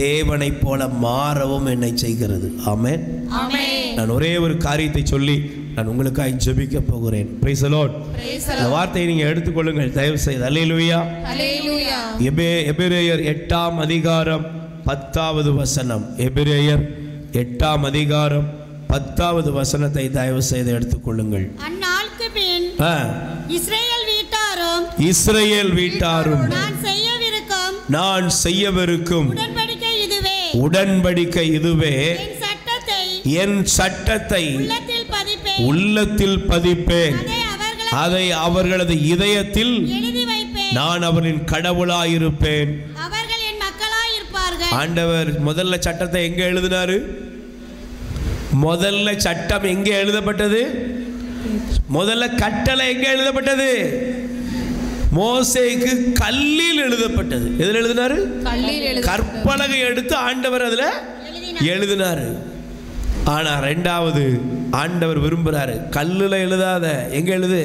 தேவனை போல மாறவும் என்னை செய்கிறது. ஆமென். நான் ஒரே ஒரு காரியத்தை சொல்லி நான் உங்களுக்காக ஜெபிக்க போகிறேன். Price the Lord. இந்த வார்த்தையை நீங்க எடுத்துக்கொள்ளுங்கள் தயவு செய்து. அல்லேலூயா. எபிரேயர் 8ஆம் அதிகாரம் 10வது வசனம். எபிரேயர் 8ஆம் அதிகாரம் 10வது வசனத்தை தயவு செய்து எடுத்துக்கொள்ளுங்கள். அந்நாளுக்கு பின் இஸ்ரவேல் வீட்டாரும் நான் செய்யவிருக்கும் உடன்படிக்கை இதுவே, என் சட்டத்தை உள்ளத்தில் பதிப்பேன், அதை அவர்களது இதயத்தில் நான் அவரின் கடவுளாயிருப்பேன், ஆண்டவர் முதல்ல சட்டத்தை எங்க எழுதினாரு? முதல்ல சட்டம் எங்க எழுதப்பட்டது? முதல்ல கட்டளை எங்க எழுதப்பட்டது? மோசேக்கு கல்லில் எழுதப்பட்டது. எதில் எழுதினாரு? கற்பலகை எடுத்து ஆண்டவர் அதுல எழுதினாரு. ஆனா ரெண்டாவது ஆண்டவர் விரும்புறாரு, கல்லுல எழுதாத, எங்க எழுது?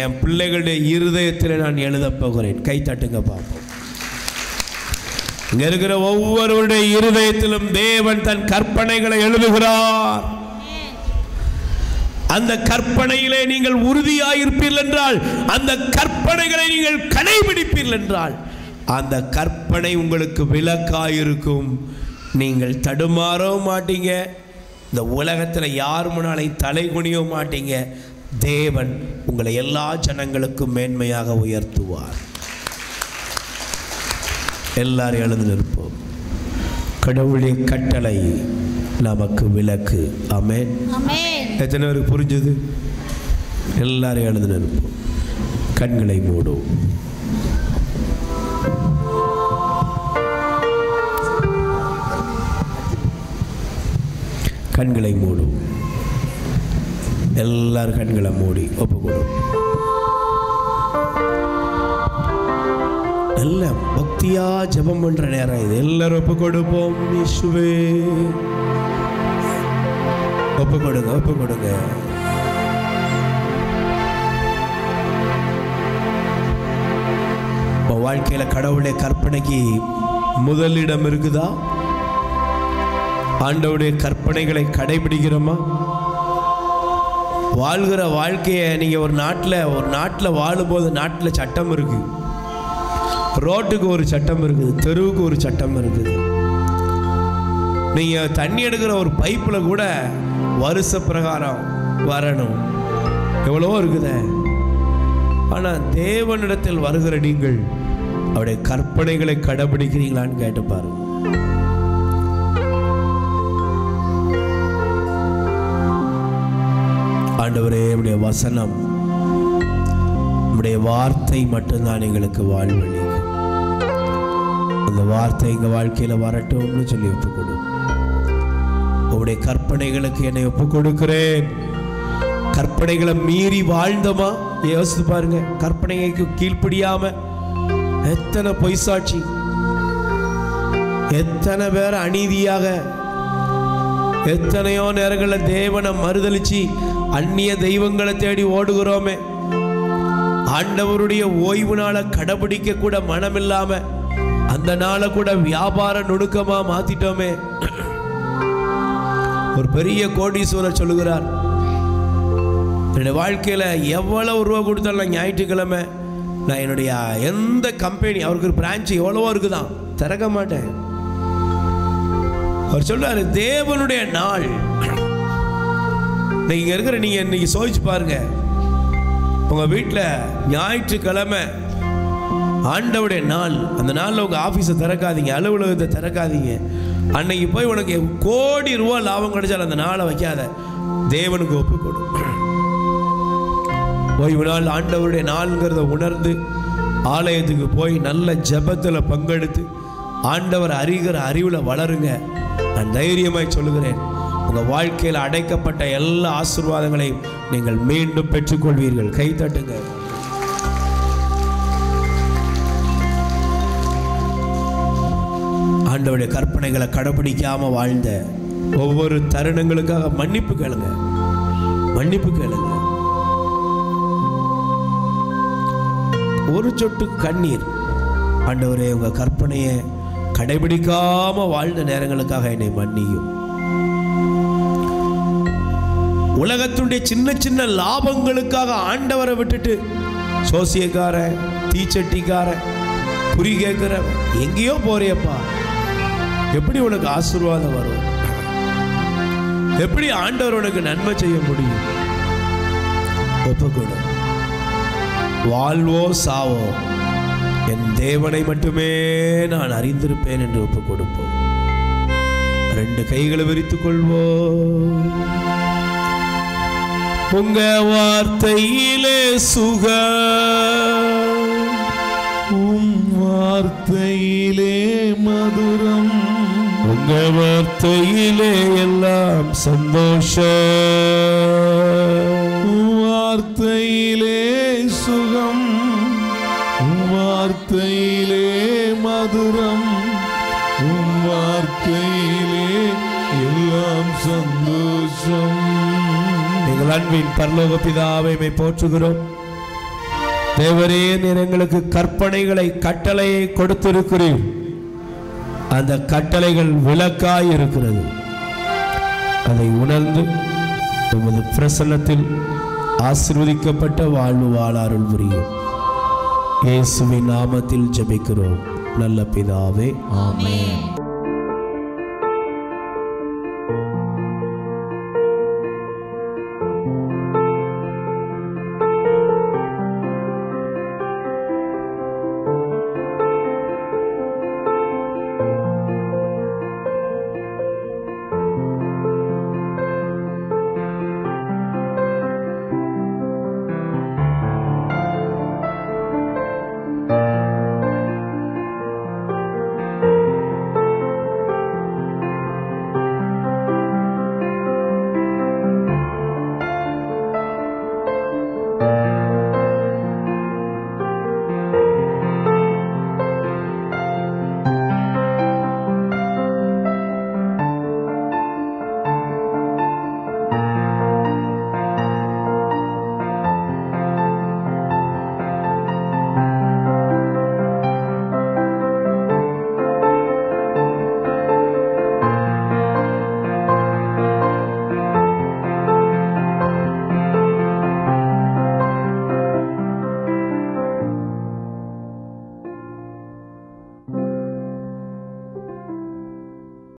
என் பிள்ளைகளுடைய இருதயத்தில் நான் எழுத போகிறேன். கை தட்டுங்க பாப்போம். இங்க இருக்கிற ஒவ்வொருவருடைய இருதயத்திலும் தேவன் தன் கற்பனைகளை எழுதுகிறார். அந்த கற்பனையிலே நீங்கள் உறுதியாயிருப்பீர்கள் என்றால், அந்த கற்பனைகளை நீங்கள் கடைபிடிப்பீர்கள் என்றால், அந்த கற்பனை உங்களுக்கு விலக்காயிருக்கும். நீங்கள் தடுமாறவும் மாட்டீங்க, இந்த உலகத்தில் யார் முன்னாலையும் தலை குனியவும் மாட்டீங்க. தேவன் உங்களை எல்லா ஜனங்களுக்கும் மேன்மையாக உயர்த்துவார். எல்லாரும் எழுந்து நிற்போம். கடவுளுடைய கட்டளை நமக்கு விலக்கு. ஆமென். எத்தனை பேருக்கு புரிஞ்சது? எல்லாரும் எழுந்து நிற்போம். கண்களை மூடும். கண்களை மூடும். எல்லாரும் கண்களை மூடி ஒப்புக்கொடும். நல்ல பக்தியா ஜெபம் பண்ற நேரம் இது. எல்லாரும் ஒப்பு கொடுப்போம். இயேசுவே, ஒப்பு கொடுங்க, ஒப்பு கொடுங்க. வாழ்க்கையில கடவுளுடைய கற்பனைக்கு முதலிடம் இருக்குதா? ஆண்டவருடைய கற்பனைகளை கடைபிடிக்கிறோமா? வாழ்கிற வாழ்க்கையை நீங்க ஒரு நாட்டில் வாழும்போது நாட்டில் சட்டம் இருக்கு, ரோட்டுக்கு ஒரு சட்டம் இருக்குது, தெருவுக்கு ஒரு சட்டம் இருக்குது. நீங்க தண்ணி எடுக்கிற ஒரு பைப்பில் கூட வருஷ பிரகாரம் வரணும், எவ்வளவோ இருக்குது. ஆனா தேவனிடத்தில் வருகிற நீங்கள் அவருடைய கற்பனைகளை கடைபிடிக்கிறீங்களான்னு கேட்டு பாருங்க. ஆண்டவரே, உடைய வசனம், உடைய வார்த்தை மட்டும்தான் எங்களுக்கு வாழ்வழிக்கும். அந்த வார்த்தை எங்க வாழ்க்கையில வரட்டும்னு சொல்லி ஒப்புக் கொடு. உடைய கற்பனைகளுக்கு என்னை ஒப்புக் கொடுக்கிறேன். கற்பனைகளை மீறி வாழ்ந்தோமா? யோசித்து பாருங்க. கற்பனைக்கு கீழ்ப்படியாம எத்தனை பொய்சாட்சி, எத்தனை பேர் அநீதியாக, எத்தனையோ நேரங்களில் தேவனை மறுதலிச்சு அந்நிய தெய்வங்களை தேடி ஓடுகிறோமே. ஆண்டவருடைய ஓய்வு நாளை கடைபிடிக்க கூட மனம் இல்லாம அந்த நாளை கூட வியாபார நுணுக்கமா மாத்திட்டோமே. ஒரு பெரிய கோடீஸ்வரர் சொல்லுகிறார், என்னுடைய வாழ்க்கையில எவ்வளவு ரூபா கொடுத்தாலும் ஞாயிற்றுக்கிழமை நான் என்னுடைய எந்த கம்பெனி, அவருக்கு ஒரு பிரான்ச் எவ்வளவோ இருக்குதான், திறக்க மாட்டேன். அவர் சொல்றாரு, தேவனுடைய நாள். நீங்க இருக்கிற நீங்க இன்னைக்கு சோதிச்சு பாருங்க. உங்க வீட்டில் ஞாயிற்றுக்கிழமை ஆண்டவுடைய நாள், அந்த நாளில் உங்க ஆபீஸை திறக்காதீங்க, அலுவலகத்தை திறக்காதீங்க. அன்னைக்கு போய் உனக்கு கோடி ரூபா லாபம் கிடைச்சாலும் அந்த நாளை வைக்காத, தேவனுக்கு ஒப்பு கொடு. ஓய்வு நாள் ஆண்டவருடைய நாள்ங்கிறத உணர்ந்து ஆலயத்துக்கு போய் நல்ல ஜெபத்தில் பங்கெடுத்து ஆண்டவர் அறிகிற அறிவில் வளருங்க. நான் தைரியமாய் சொல்லுகிறேன், உங்கள் வாழ்க்கையில் அடைக்கப்பட்ட எல்லா ஆசீர்வாதங்களையும் நீங்கள் மீண்டும் பெற்றுக்கொள்வீர்கள். கை தட்டுங்க. ஆண்டவருடைய கற்பனைகளை கடைபிடிக்காம வாழ்ந்த ஒவ்வொரு தருணங்களுக்காக மன்னிப்பு கேளுங்க, மன்னிப்பு கேளுங்க. ஒரு சொட்டு கண்ணீர், ஆண்டவரே உங்க கற்பனையை கடைபிடிக்காம வாழ்ந்த நேரங்களுக்காக என்னை மன்னியும். உலகத்துடைய சின்ன சின்ன லாபங்களுக்காக ஆண்டவரை விட்டுட்டு சோசியக்கார, தீச்சட்டிக்கார, புரி கேட்கிற எங்கேயோ போறியப்பா, எப்படி உனக்கு ஆசீர்வாதம் வரும்? எப்படி ஆண்டவர் உனக்கு நன்மை செய்ய முடியும்? ஒப்புக்கொடு. வாழ்வோ சாவோ என் தேவனை மட்டுமே நான் அறிந்திருப்பேன் என்று ஒப்புக் கொடுப்போம். ரெண்டு கைகளை விரித்துக் கொள்வோம். உங்க வார்த்தையிலே சுகம், உம் வார்த்தையிலே மதுரம், உங்க வார்த்தையிலே எல்லாம் சந்தோஷம், உம் வார்த்தையிலே சுகம், உம் வார்த்தையிலே மதுரம், உம் வார்த்தையிலே எல்லாம் சந்தோஷம். எங்கள் அன்பின் பரலோக பிதாவை போற்றுகிறோம். தேவரே, நீர் எங்களுக்கு கற்பனைகளை, கட்டளையை கொடுத்திருக்கிறீர். அந்த கட்டளைகள் விளக்காய் இருக்கிறது. அதை உணர்ந்து உமது பிரசன்னத்தில் ஆசீர்வதிக்கப்பட்ட வாழ்வு வாழ அருள் புரியும். இயேசுவின் நாமத்தில் ஜெபிக்கிறோம் நல்ல பிதாவே, ஆமென்.